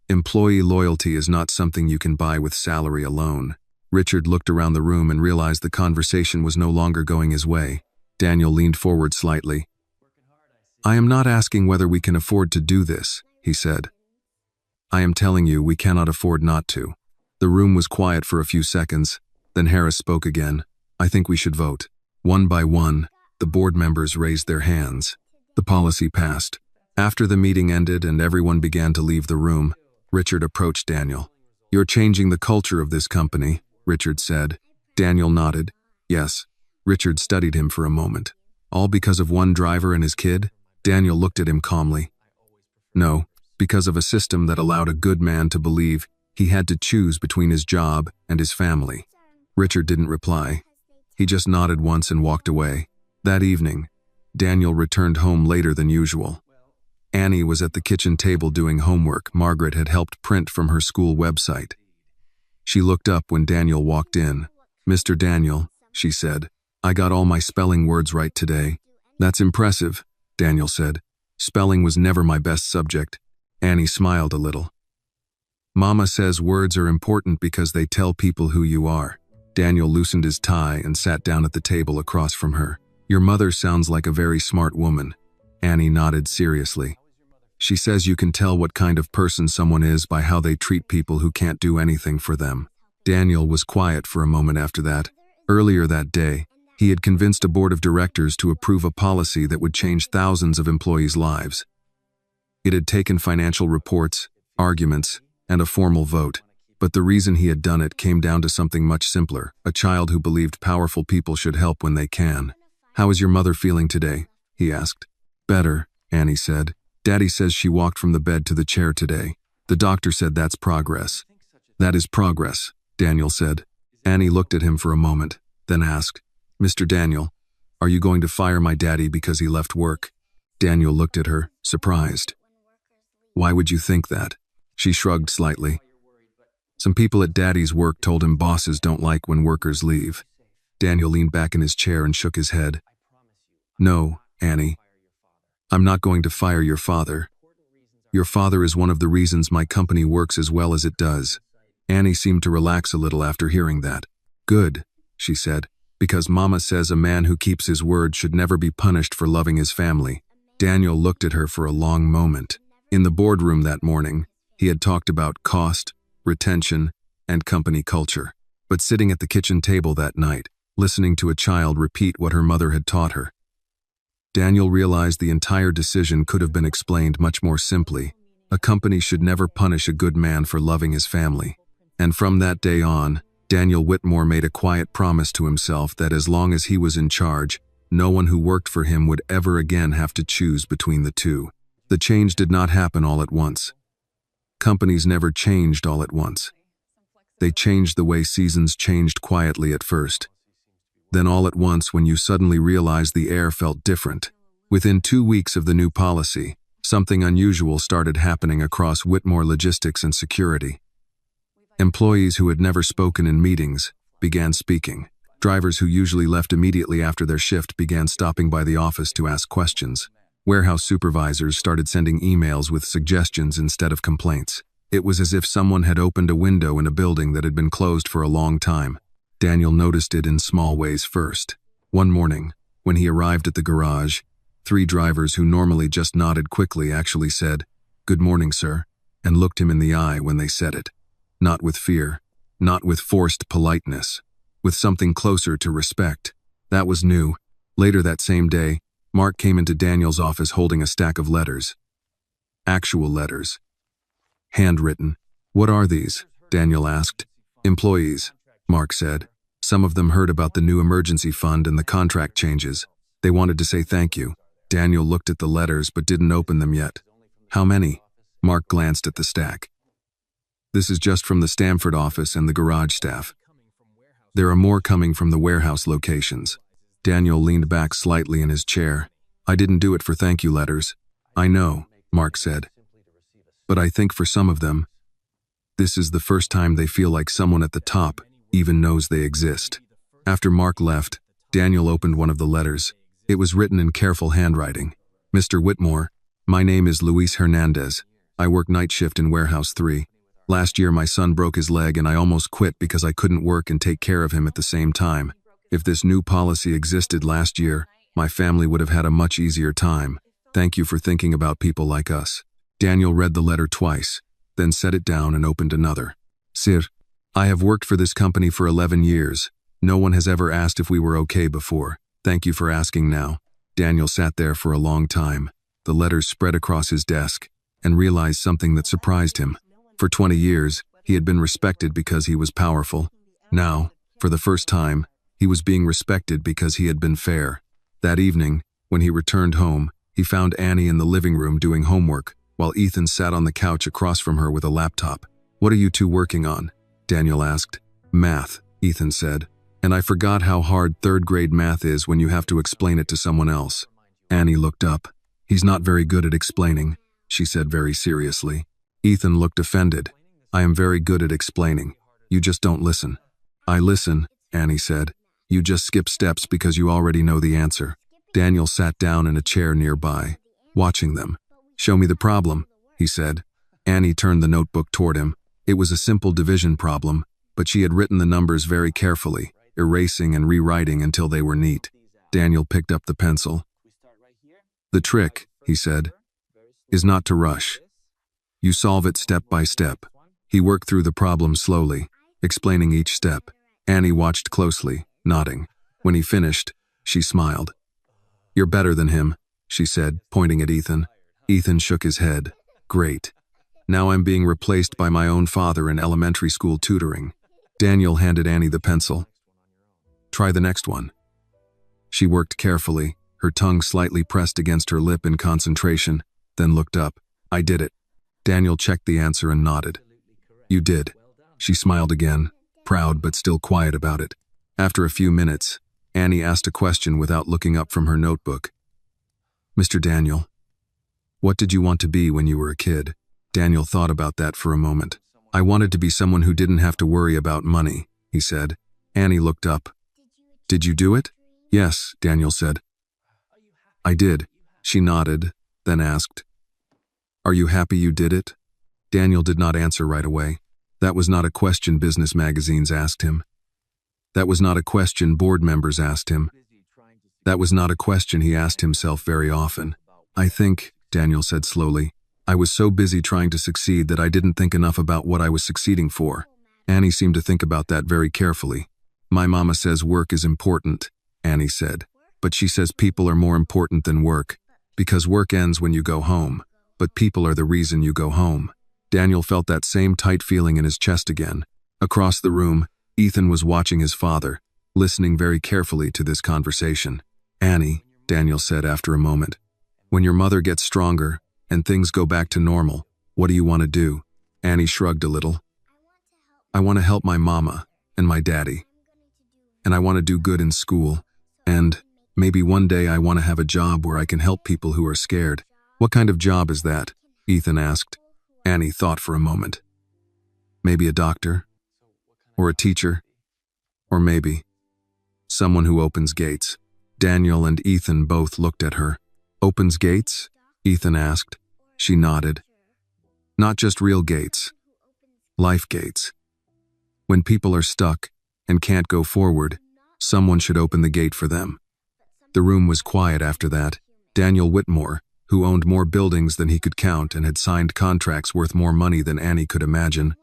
Employee loyalty is not something you can buy with salary alone. Richard looked around the room and realized the conversation was no longer going his way. Daniel leaned forward slightly. I am not asking whether we can afford to do this, he said. I am telling you we cannot afford not to. The room was quiet for a few seconds. Then Harris spoke again. I think we should vote. One by one, the board members raised their hands. The policy passed. After the meeting ended and everyone began to leave the room, Richard approached Daniel. You're changing the culture of this company, Richard said. Daniel nodded. Yes. Richard studied him for a moment. All because of one driver and his kid? Daniel looked at him calmly. No, because of a system that allowed a good man to believe he had to choose between his job and his family. Richard didn't reply. He just nodded once and walked away. That evening, Daniel returned home later than usual. Annie was at the kitchen table doing homework Margaret had helped print from her school website. She looked up when Daniel walked in. Mr. Daniel, she said, I got all my spelling words right today. That's impressive, Daniel said. Spelling was never my best subject. Annie smiled a little. Mama says words are important because they tell people who you are. Daniel loosened his tie and sat down at the table across from her. Your mother sounds like a very smart woman. Annie nodded seriously. She says you can tell what kind of person someone is by how they treat people who can't do anything for them. Daniel was quiet for a moment after that. Earlier that day, he had convinced a board of directors to approve a policy that would change thousands of employees' lives. It had taken financial reports, arguments, and a formal vote. But the reason he had done it came down to something much simpler, a child who believed powerful people should help when they can. "How is your mother feeling today?" he asked. "Better," Annie said. "Daddy says she walked from the bed to the chair today. The doctor said that's progress." "That is progress," Daniel said. Annie looked at him for a moment, then asked, "Mr. Daniel, are you going to fire my daddy because he left work?" Daniel looked at her, surprised. "Why would you think that?" She shrugged slightly. "Some people at Daddy's work told him bosses don't like when workers leave." Daniel leaned back in his chair and shook his head. "No, Annie. I'm not going to fire your father. Your father is one of the reasons my company works as well as it does." Annie seemed to relax a little after hearing that. "Good," she said, "because Mama says a man who keeps his word should never be punished for loving his family." Daniel looked at her for a long moment. In the boardroom that morning, he had talked about cost, retention, and company culture. But sitting at the kitchen table that night, listening to a child repeat what her mother had taught her, Daniel realized the entire decision could have been explained much more simply. A company should never punish a good man for loving his family. And from that day on, Daniel Whitmore made a quiet promise to himself that as long as he was in charge, no one who worked for him would ever again have to choose between the two. The change did not happen all at once. Companies never changed all at once. They changed the way seasons changed quietly at first. Then all at once, when you suddenly realized the air felt different. Within 2 weeks of the new policy, something unusual started happening across Whitmore Logistics and Security. Employees who had never spoken in meetings began speaking. Drivers who usually left immediately after their shift began stopping by the office to ask questions. Warehouse supervisors started sending emails with suggestions instead of complaints. It was as if someone had opened a window in a building that had been closed for a long time. Daniel noticed it in small ways first. One morning, when he arrived at the garage, 3 drivers who normally just nodded quickly actually said, "Good morning, sir," and looked him in the eye when they said it. Not with fear, not with forced politeness, with something closer to respect. That was new. Later that same day, Mark came into Daniel's office holding a stack of letters. Actual letters. Handwritten. "What are these?" Daniel asked. "Employees," Mark said. "Some of them heard about the new emergency fund and the contract changes. They wanted to say thank you." Daniel looked at the letters but didn't open them yet. "How many?" Mark glanced at the stack. "This is just from the Stamford office and the garage staff. There are more coming from the warehouse locations." Daniel leaned back slightly in his chair. "I didn't do it for thank you letters." "I know," Mark said. "But I think for some of them, this is the first time they feel like someone at the top even knows they exist." After Mark left, Daniel opened one of the letters. It was written in careful handwriting. "Mr. Whitmore, my name is Luis Hernandez. I work night shift in Warehouse 3. Last year my son broke his leg and I almost quit because I couldn't work and take care of him at the same time. If this new policy existed last year, my family would have had a much easier time. Thank you for thinking about people like us." Daniel read the letter twice, then set it down and opened another. "Sir, I have worked for this company for 11 years. No one has ever asked if we were okay before. Thank you for asking now." Daniel sat there for a long time. The letters spread across his desk, and realized something that surprised him. For 20 years, he had been respected because he was powerful. Now, for the first time, he was being respected because he had been fair. That evening, when he returned home, he found Annie in the living room doing homework, while Ethan sat on the couch across from her with a laptop. "What are you two working on?" Daniel asked. "Math," Ethan said. "And I forgot how hard third-grade math is when you have to explain it to someone else." Annie looked up. "He's not very good at explaining," she said very seriously. Ethan looked offended. "I am very good at explaining. You just don't listen." "I listen," Annie said. "You just skip steps because you already know the answer." Daniel sat down in a chair nearby, watching them. "Show me the problem," he said. Annie turned the notebook toward him. It was a simple division problem, but she had written the numbers very carefully, erasing and rewriting until they were neat. Daniel picked up the pencil. "The trick," he said, "is not to rush. You solve it step by step." He worked through the problem slowly, explaining each step. Annie watched closely, nodding. When he finished, she smiled. "You're better than him," she said, pointing at Ethan. Ethan shook his head. Great. Now I'm being replaced by my own father in elementary school tutoring. Daniel handed Annie the pencil. Try the next one. She worked carefully, her tongue slightly pressed against her lip in concentration, then looked up. I did it. Daniel checked the answer and nodded. You did. She smiled again, proud but still quiet about it. After a few minutes, Annie asked a question without looking up from her notebook. Mr. Daniel, what did you want to be when you were a kid? Daniel thought about that for a moment. I wanted to be someone who didn't have to worry about money, he said. Annie looked up. Did you do it? Yes, Daniel said. I did. She nodded, then asked, Are you happy you did it? Daniel did not answer right away. That was not a question business magazines asked him. That was not a question board members asked him. That was not a question he asked himself very often. I think, Daniel said slowly, I was so busy trying to succeed that I didn't think enough about what I was succeeding for. Annie seemed to think about that very carefully. My mama says work is important, Annie said. But she says people are more important than work, because work ends when you go home, but people are the reason you go home. Daniel felt that same tight feeling in his chest again. Across the room, Ethan was watching his father, listening very carefully to this conversation. Annie, Daniel said after a moment, when your mother gets stronger and things go back to normal, what do you want to do? Annie shrugged a little. I want to help my mama and my daddy. And I want to do good in school. And maybe one day I want to have a job where I can help people who are scared. What kind of job is that? Ethan asked. Annie thought for a moment. Maybe a doctor? Or a teacher? Or maybe someone who opens gates. Daniel and Ethan both looked at her. Opens gates? Ethan asked. She nodded. Not just real gates. Life gates. When people are stuck and can't go forward, someone should open the gate for them. The room was quiet after that. Daniel Whitmore, who owned more buildings than he could count and had signed contracts worth more money than Annie could imagine,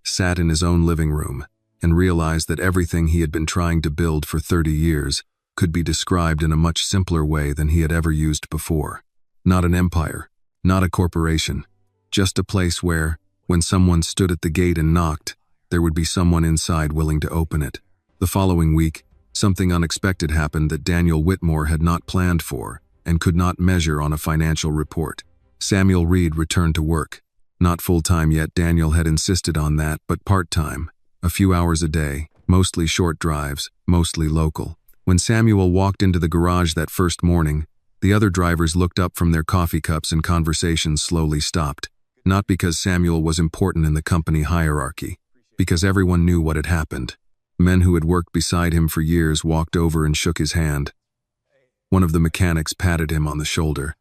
sat in his own living room and realized that everything he had been trying to build for 30 years could be described in a much simpler way than he had ever used before. Not an empire, not a corporation, just a place where, when someone stood at the gate and knocked, there would be someone inside willing to open it. The following week, something unexpected happened that Daniel Whitmore had not planned for and could not measure on a financial report. Samuel Reed returned to work. Not full-time yet, Daniel had insisted on that, but part-time, a few hours a day, mostly short drives, mostly local. When Samuel walked into the garage that first morning, the other drivers looked up from their coffee cups and conversations slowly stopped. Not because Samuel was important in the company hierarchy, because everyone knew what had happened. Men who had worked beside him for years walked over and shook his hand. One of the mechanics patted him on the shoulder.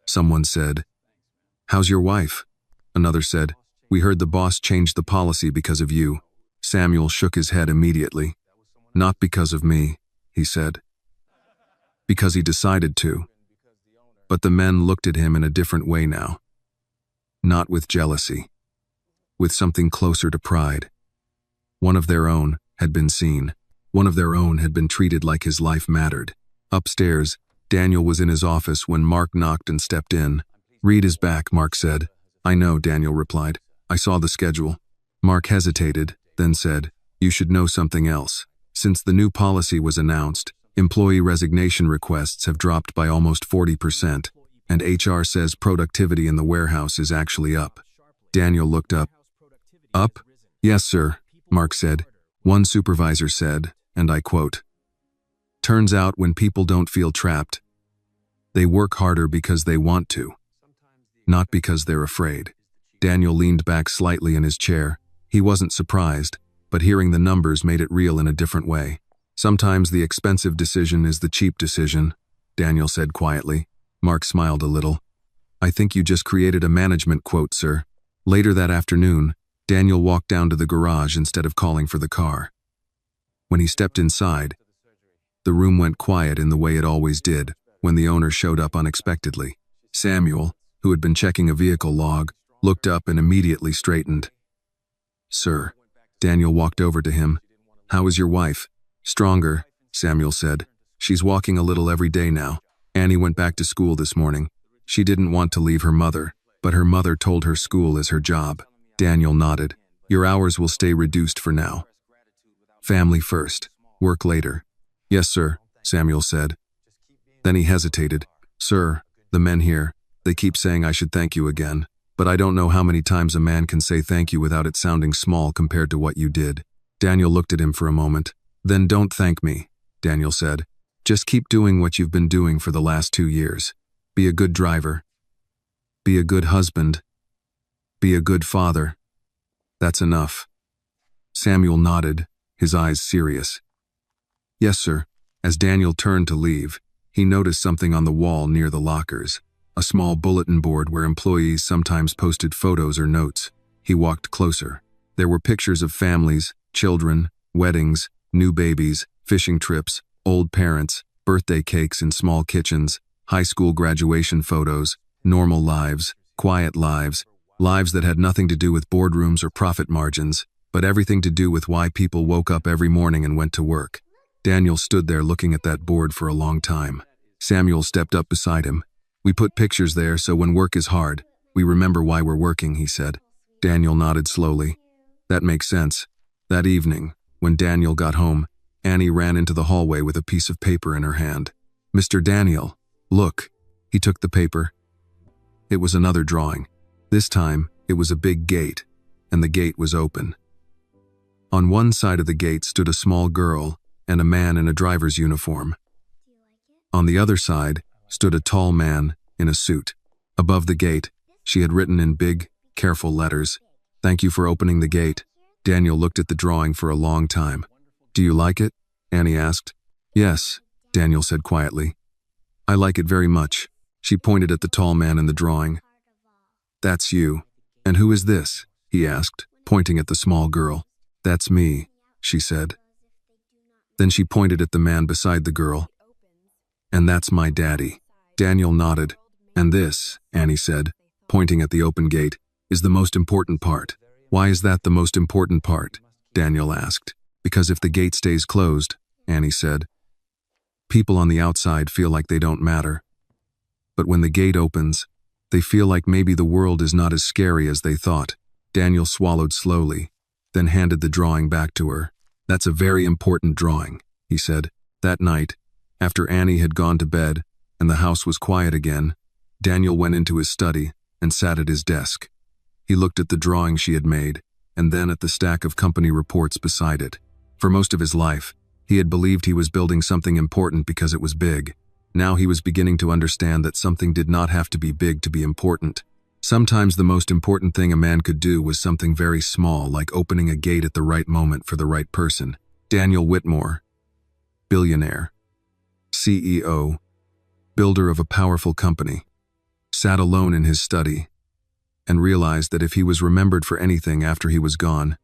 Someone said, "How's your wife?" Another said, "We heard the boss changed the policy because of you." Samuel shook his head immediately. "Not because of me," he said. "Because he decided to." But the men looked at him in a different way now. Not with jealousy. With something closer to pride. One of their own had been seen. One of their own had been treated like his life mattered. Upstairs, Daniel was in his office when Mark knocked and stepped in. "Reed is back," Mark said. "I know," Daniel replied. "I saw the schedule." Mark hesitated, then said, "You should know something else. Since the new policy was announced, employee resignation requests have dropped by almost 40%, and HR says productivity in the warehouse is actually up." Daniel looked up. "Up?" "Yes, sir," Mark said. One supervisor said, and I quote, "Turns out when people don't feel trapped, they work harder because they want to, not because they're afraid." Daniel leaned back slightly in his chair. He wasn't surprised, but hearing the numbers made it real in a different way. "Sometimes the expensive decision is the cheap decision," Daniel said quietly. Mark smiled a little. "I think you just created a management quote, sir." Later that afternoon, Daniel walked down to the garage instead of calling for the car. When he stepped inside, the room went quiet in the way it always did when the owner showed up unexpectedly. Samuel, who had been checking a vehicle log, looked up and immediately straightened. "Sir." Daniel walked over to him. "How is your wife?" "Stronger," Samuel said. "She's walking a little every day now. Annie went back to school this morning." She didn't want to leave her mother, but her mother told her school is her job. Daniel nodded. Your hours will stay reduced for now. Family first, work later. Yes, sir, Samuel said. Then he hesitated. Sir, the men here, they keep saying I should thank you again, but I don't know how many times a man can say thank you without it sounding small compared to what you did. Daniel looked at him for a moment. Then don't thank me, Daniel said. Just keep doing what you've been doing for the last 2 years. Be a good driver. Be a good husband. Be a good father. That's enough. Samuel nodded, his eyes serious. Yes, sir. As Daniel turned to leave, he noticed something on the wall near the lockers, a small bulletin board where employees sometimes posted photos or notes. He walked closer. There were pictures of families, children, weddings, new babies, fishing trips, old parents, birthday cakes in small kitchens, high school graduation photos, normal lives, quiet lives, lives that had nothing to do with boardrooms or profit margins, but everything to do with why people woke up every morning and went to work. Daniel stood there looking at that board for a long time. Samuel stepped up beside him. We put pictures there so when work is hard, we remember why we're working, he said. Daniel nodded slowly. That makes sense. That evening, when Daniel got home, Annie ran into the hallway with a piece of paper in her hand. Mr. Daniel, look. He took the paper. It was another drawing. This time, it was a big gate, and the gate was open. On one side of the gate stood a small girl and a man in a driver's uniform. On the other side stood a tall man in a suit. Above the gate, she had written in big, careful letters, "Thank you for opening the gate." Daniel looked at the drawing for a long time. Do you like it? Annie asked. Yes, Daniel said quietly. I like it very much. She pointed at the tall man in the drawing. That's you. And who is this? He asked, pointing at the small girl. That's me, she said. Then she pointed at the man beside the girl. And that's my daddy. Daniel nodded. And this, Annie said, pointing at the open gate, is the most important part. Why is that the most important part? Daniel asked. Because if the gate stays closed, Annie said, people on the outside feel like they don't matter. But when the gate opens, they feel like maybe the world is not as scary as they thought. Daniel swallowed slowly, then handed the drawing back to her. That's a very important drawing, he said. That night, after Annie had gone to bed and the house was quiet again, Daniel went into his study and sat at his desk. He looked at the drawing she had made, and then at the stack of company reports beside it. For most of his life, he had believed he was building something important because it was big. Now he was beginning to understand that something did not have to be big to be important. Sometimes the most important thing a man could do was something very small, like opening a gate at the right moment for the right person. Daniel Whitmore, billionaire, CEO, builder of a powerful company, sat alone in his study and realized that if he was remembered for anything after he was gone,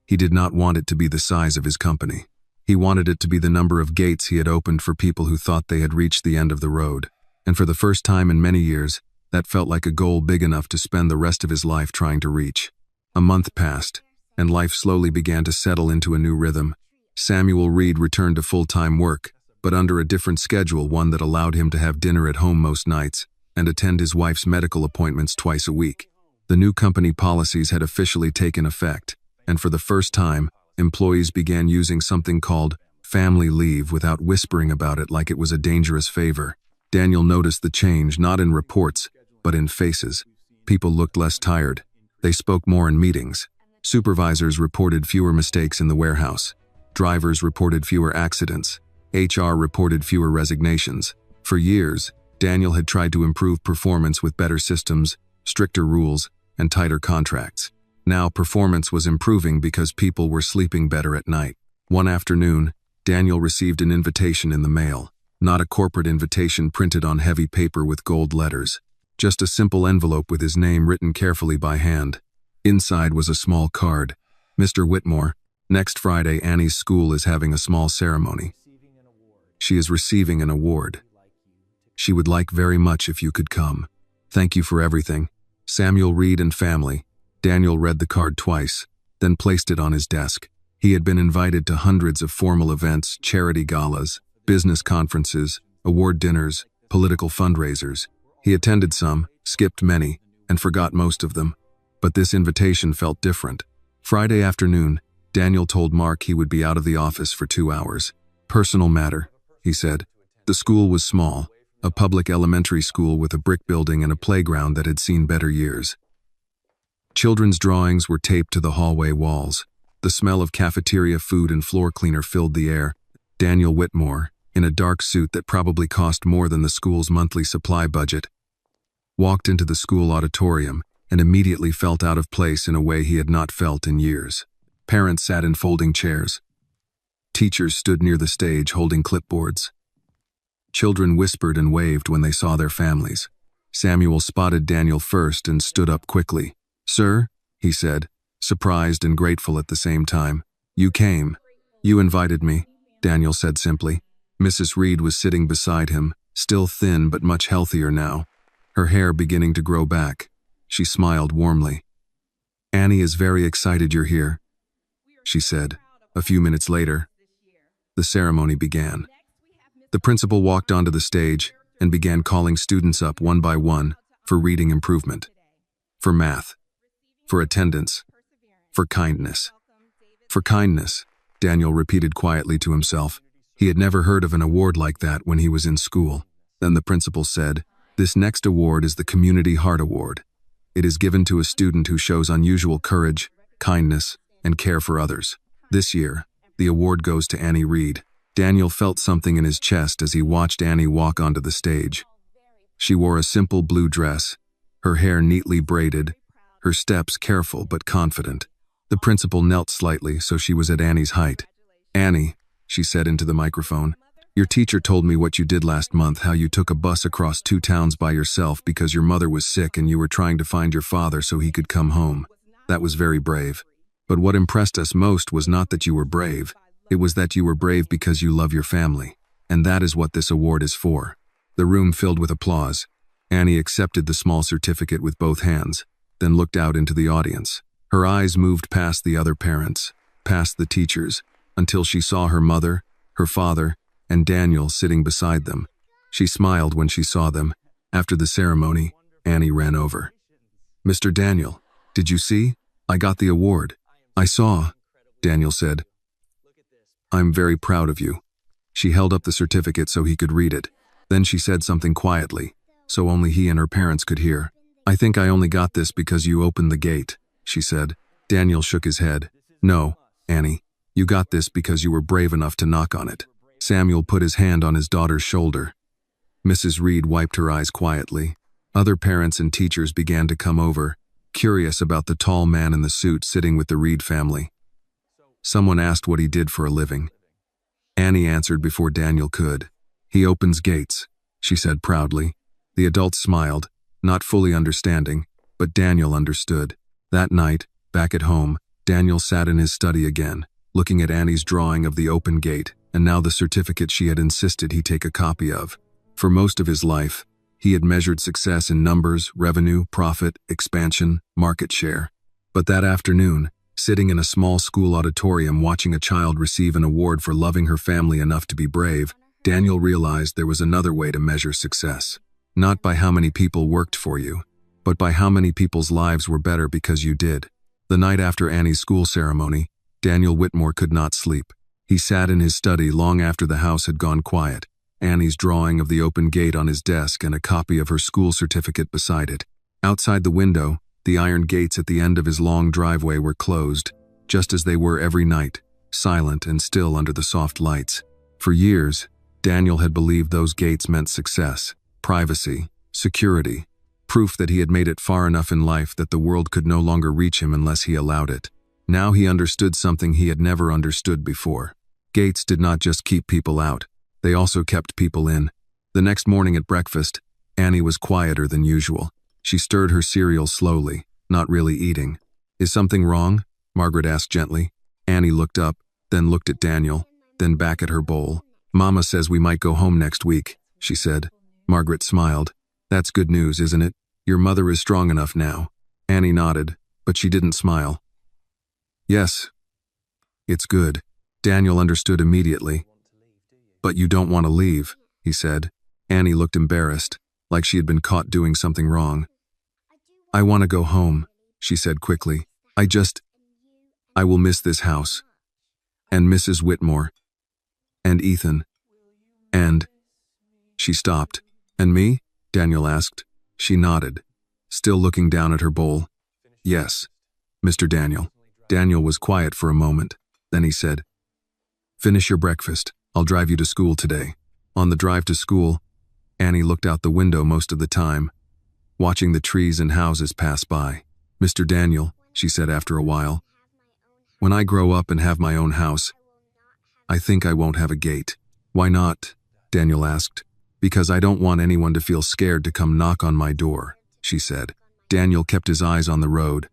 he did not want it to be the size of his company. He wanted it to be the number of gates he had opened for people who thought they had reached the end of the road. And for the first time in many years, that felt like a goal big enough to spend the rest of his life trying to reach. A month passed, and life slowly began to settle into a new rhythm. Samuel Reed returned to full-time work, but under a different schedule, one that allowed him to have dinner at home most nights and attend his wife's medical appointments twice a week. The new company policies had officially taken effect, and for the first time, employees began using something called family leave without whispering about it like it was a dangerous favor. Daniel noticed the change not in reports, but in faces. People looked less tired. They spoke more in meetings. Supervisors reported fewer mistakes in the warehouse. Drivers reported fewer accidents. HR reported fewer resignations. For years, Daniel had tried to improve performance with better systems, stricter rules, and tighter contracts. Now performance was improving because people were sleeping better at night. One afternoon, Daniel received an invitation in the mail. Not a corporate invitation printed on heavy paper with gold letters. Just a simple envelope with his name written carefully by hand. Inside was a small card. Mr. Whitmore, next Friday Annie's school is having a small ceremony. She is receiving an award. She would like very much if you could come. Thank you for everything. Samuel Reed and family. Daniel read the card twice, then placed it on his desk. He had been invited to hundreds of formal events, charity galas, business conferences, award dinners, political fundraisers. He attended some, skipped many, and forgot most of them. But this invitation felt different. Friday afternoon, Daniel told Mark he would be out of the office for 2 hours. Personal matter, he said. The school was small, a public elementary school with a brick building and a playground that had seen better years. Children's drawings were taped to the hallway walls. The smell of cafeteria food and floor cleaner filled the air. Daniel Whitmore, in a dark suit that probably cost more than the school's monthly supply budget, walked into the school auditorium and immediately felt out of place in a way he had not felt in years. Parents sat in folding chairs. Teachers stood near the stage holding clipboards. Children whispered and waved when they saw their families. Samuel spotted Daniel first and stood up quickly. "Sir," he said, surprised and grateful at the same time. "You came. You invited me," Daniel said simply. Mrs. Reed was sitting beside him, still thin but much healthier now, her hair beginning to grow back. She smiled warmly. "Annie is very excited you're here," she said. A few minutes later, the ceremony began. The principal walked onto the stage and began calling students up one by one for reading improvement, for math, for attendance, for kindness. For kindness, Daniel repeated quietly to himself. He had never heard of an award like that when he was in school. Then the principal said, "This next award is the Community Heart Award. It is given to a student who shows unusual courage, kindness, and care for others. This year, the award goes to Annie Reed." Daniel felt something in his chest as he watched Annie walk onto the stage. She wore a simple blue dress, her hair neatly braided, her steps careful but confident. The principal knelt slightly so she was at Annie's height. "Annie," she said into the microphone, "your teacher told me what you did last month, how you took a bus across 2 towns by yourself because your mother was sick and you were trying to find your father so he could come home. That was very brave. But what impressed us most was not that you were brave. It was that you were brave because you love your family. And that is what this award is for." The room filled with applause. Annie accepted the small certificate with both hands, then looked out into the audience. Her eyes moved past the other parents, past the teachers, until she saw her mother, her father, and Daniel sitting beside them. She smiled when she saw them. After the ceremony, Annie ran over. "Mr. Daniel, did you see? I got the award." "I saw," Daniel said. "I'm very proud of you." She held up the certificate so he could read it. Then she said something quietly, so only he and her parents could hear. "I think I only got this because you opened the gate," she said. Daniel shook his head. "No, Annie, you got this because you were brave enough to knock on it." Samuel put his hand on his daughter's shoulder. Mrs. Reed wiped her eyes quietly. Other parents and teachers began to come over, curious about the tall man in the suit sitting with the Reed family. Someone asked what he did for a living. Annie answered before Daniel could. "He opens gates," she said proudly. The adults smiled, not fully understanding, but Daniel understood. That night, back at home, Daniel sat in his study again, looking at Annie's drawing of the open gate, and now the certificate she had insisted he take a copy of. For most of his life, he had measured success in numbers, revenue, profit, expansion, market share. But that afternoon, sitting in a small school auditorium watching a child receive an award for loving her family enough to be brave, Daniel realized there was another way to measure success. Not by how many people worked for you, but by how many people's lives were better because you did. The night after Annie's school ceremony, Daniel Whitmore could not sleep. He sat in his study long after the house had gone quiet, Annie's drawing of the open gate on his desk and a copy of her school certificate beside it. Outside the window, the iron gates at the end of his long driveway were closed, just as they were every night, silent and still under the soft lights. For years, Daniel had believed those gates meant success, privacy, security, proof that he had made it far enough in life that the world could no longer reach him unless he allowed it. Now he understood something he had never understood before. Gates did not just keep people out, they also kept people in. The next morning at breakfast, Annie was quieter than usual. She stirred her cereal slowly, not really eating. "Is something wrong?" Margaret asked gently. Annie looked up, then looked at Daniel, then back at her bowl. "Mama says we might go home next week," she said. Margaret smiled. "That's good news, isn't it? Your mother is strong enough now." Annie nodded, but she didn't smile. "Yes, it's good." Daniel understood immediately. "But you don't want to leave," he said. Annie looked embarrassed. like she had been caught doing something wrong. "I want to go home," she said quickly. I will miss this house. And Mrs. Whitmore. And Ethan. And—" She stopped. "And me?" Daniel asked. She nodded, still looking down at her bowl. "Yes, Mr. Daniel." Daniel was quiet for a moment. Then he said, "Finish your breakfast. I'll drive you to school today." On the drive to school, Annie looked out the window most of the time, watching the trees and houses pass by. "Mr. Daniel," she said after a while, "when I grow up and have my own house, I think I won't have a gate." "Why not?" Daniel asked. "Because I don't want anyone to feel scared to come knock on my door," she said. Daniel kept his eyes on the road,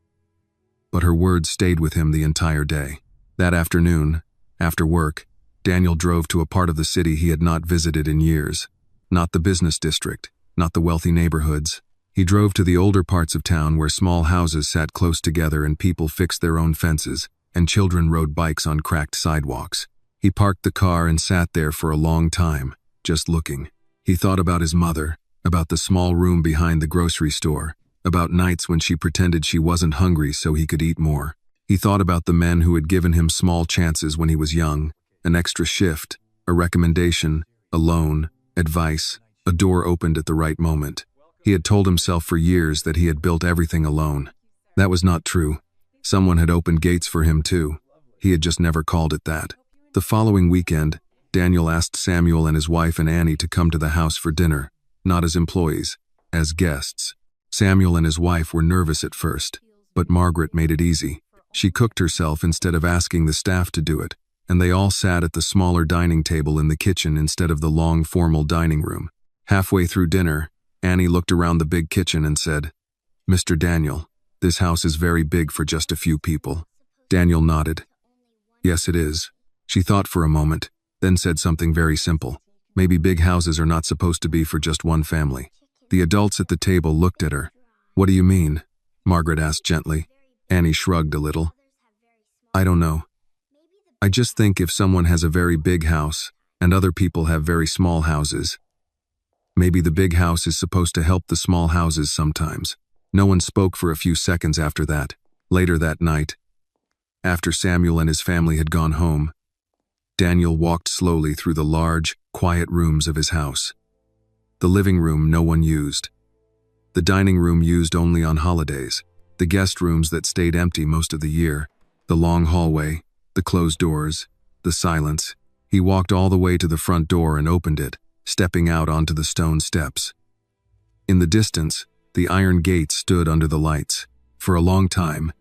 but her words stayed with him the entire day. That afternoon, after work, Daniel drove to a part of the city he had not visited in years. Not the business district, not the wealthy neighborhoods. He drove to the older parts of town where small houses sat close together and people fixed their own fences, and children rode bikes on cracked sidewalks. He parked the car and sat there for a long time, just looking. He thought about his mother, about the small room behind the grocery store, about nights when she pretended she wasn't hungry so he could eat more. He thought about the men who had given him small chances when he was young, an extra shift, a recommendation, a loan, advice, a door opened at the right moment. He had told himself for years that he had built everything alone. That was not true. Someone had opened gates for him too. He had just never called it that. The following weekend, Daniel asked Samuel and his wife and Annie to come to the house for dinner, not as employees, as guests. Samuel and his wife were nervous at first, but Margaret made it easy. She cooked herself instead of asking the staff to do it, and they all sat at the smaller dining table in the kitchen instead of the long formal dining room. Halfway through dinner, Annie looked around the big kitchen and said, "Mr. Daniel, this house is very big for just a few people." Daniel nodded. "Yes, it is." She thought for a moment, then said something very simple. "Maybe big houses are not supposed to be for just one family." The adults at the table looked at her. "What do you mean?" Margaret asked gently. Annie shrugged a little. "I don't know. I just think if someone has a very big house and other people have very small houses, maybe the big house is supposed to help the small houses sometimes." No one spoke for a few seconds after that. Later that night, after Samuel and his family had gone home, Daniel walked slowly through the large, quiet rooms of his house. The living room no one used. The dining room used only on holidays. The guest rooms that stayed empty most of the year. The long hallway, the closed doors, the silence. He walked all the way to the front door and opened it, stepping out onto the stone steps. In the distance, the iron gate stood under the lights. For a long time,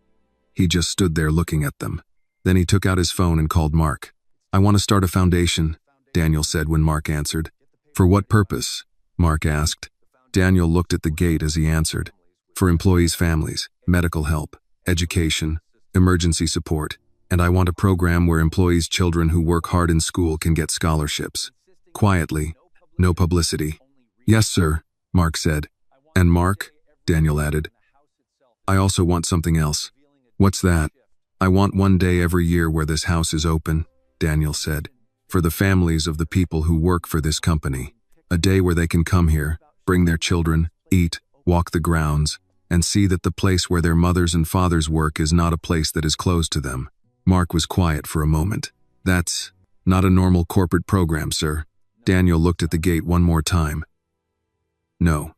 he just stood there looking at them. Then he took out his phone and called Mark. "I want to start a foundation," Daniel said when Mark answered. "For what purpose?" Mark asked. Daniel looked at the gate as he answered. "For employees' families, medical help, education, emergency support, and I want a program where employees' children who work hard in school can get scholarships." Quietly, no publicity. "Yes, sir," Mark said. "And Mark," Daniel added, "I also want something else." "What's that?" "I want one day every year where this house is open," Daniel said, "for the families of the people who work for this company. A day where they can come here, bring their children, eat, walk the grounds, and see that the place where their mothers and fathers work is not a place that is closed to them." Mark was quiet for a moment. "That's not a normal corporate program, sir." Daniel looked at the gate one more time. "No,"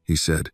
he said.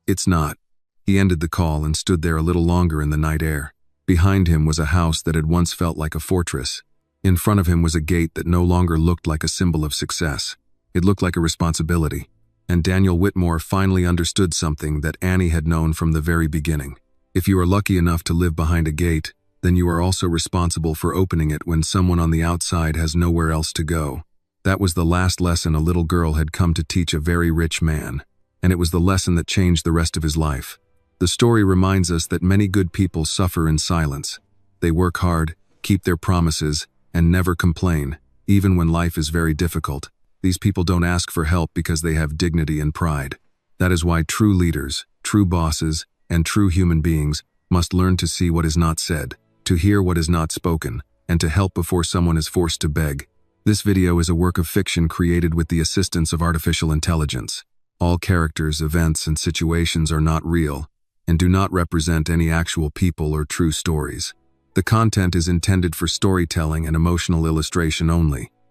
"It's not." He ended the call and stood there a little longer in the night air. Behind him was a house that had once felt like a fortress. In front of him was a gate that no longer looked like a symbol of success. It looked like a responsibility. And Daniel Whitmore finally understood something that Annie had known from the very beginning. If you are lucky enough to live behind a gate, then you are also responsible for opening it when someone on the outside has nowhere else to go. That was the last lesson a little girl had come to teach a very rich man, and it was the lesson that changed the rest of his life. The story reminds us that many good people suffer in silence. They work hard, keep their promises, and never complain, even when life is very difficult. These people don't ask for help because they have dignity and pride. That is why true leaders, true bosses, and true human beings must learn to see what is not said, to hear what is not spoken, and to help before someone is forced to beg. This video is a work of fiction created with the assistance of artificial intelligence. All characters, events, and situations are not real and do not represent any actual people or true stories. The content is intended for storytelling and emotional illustration only.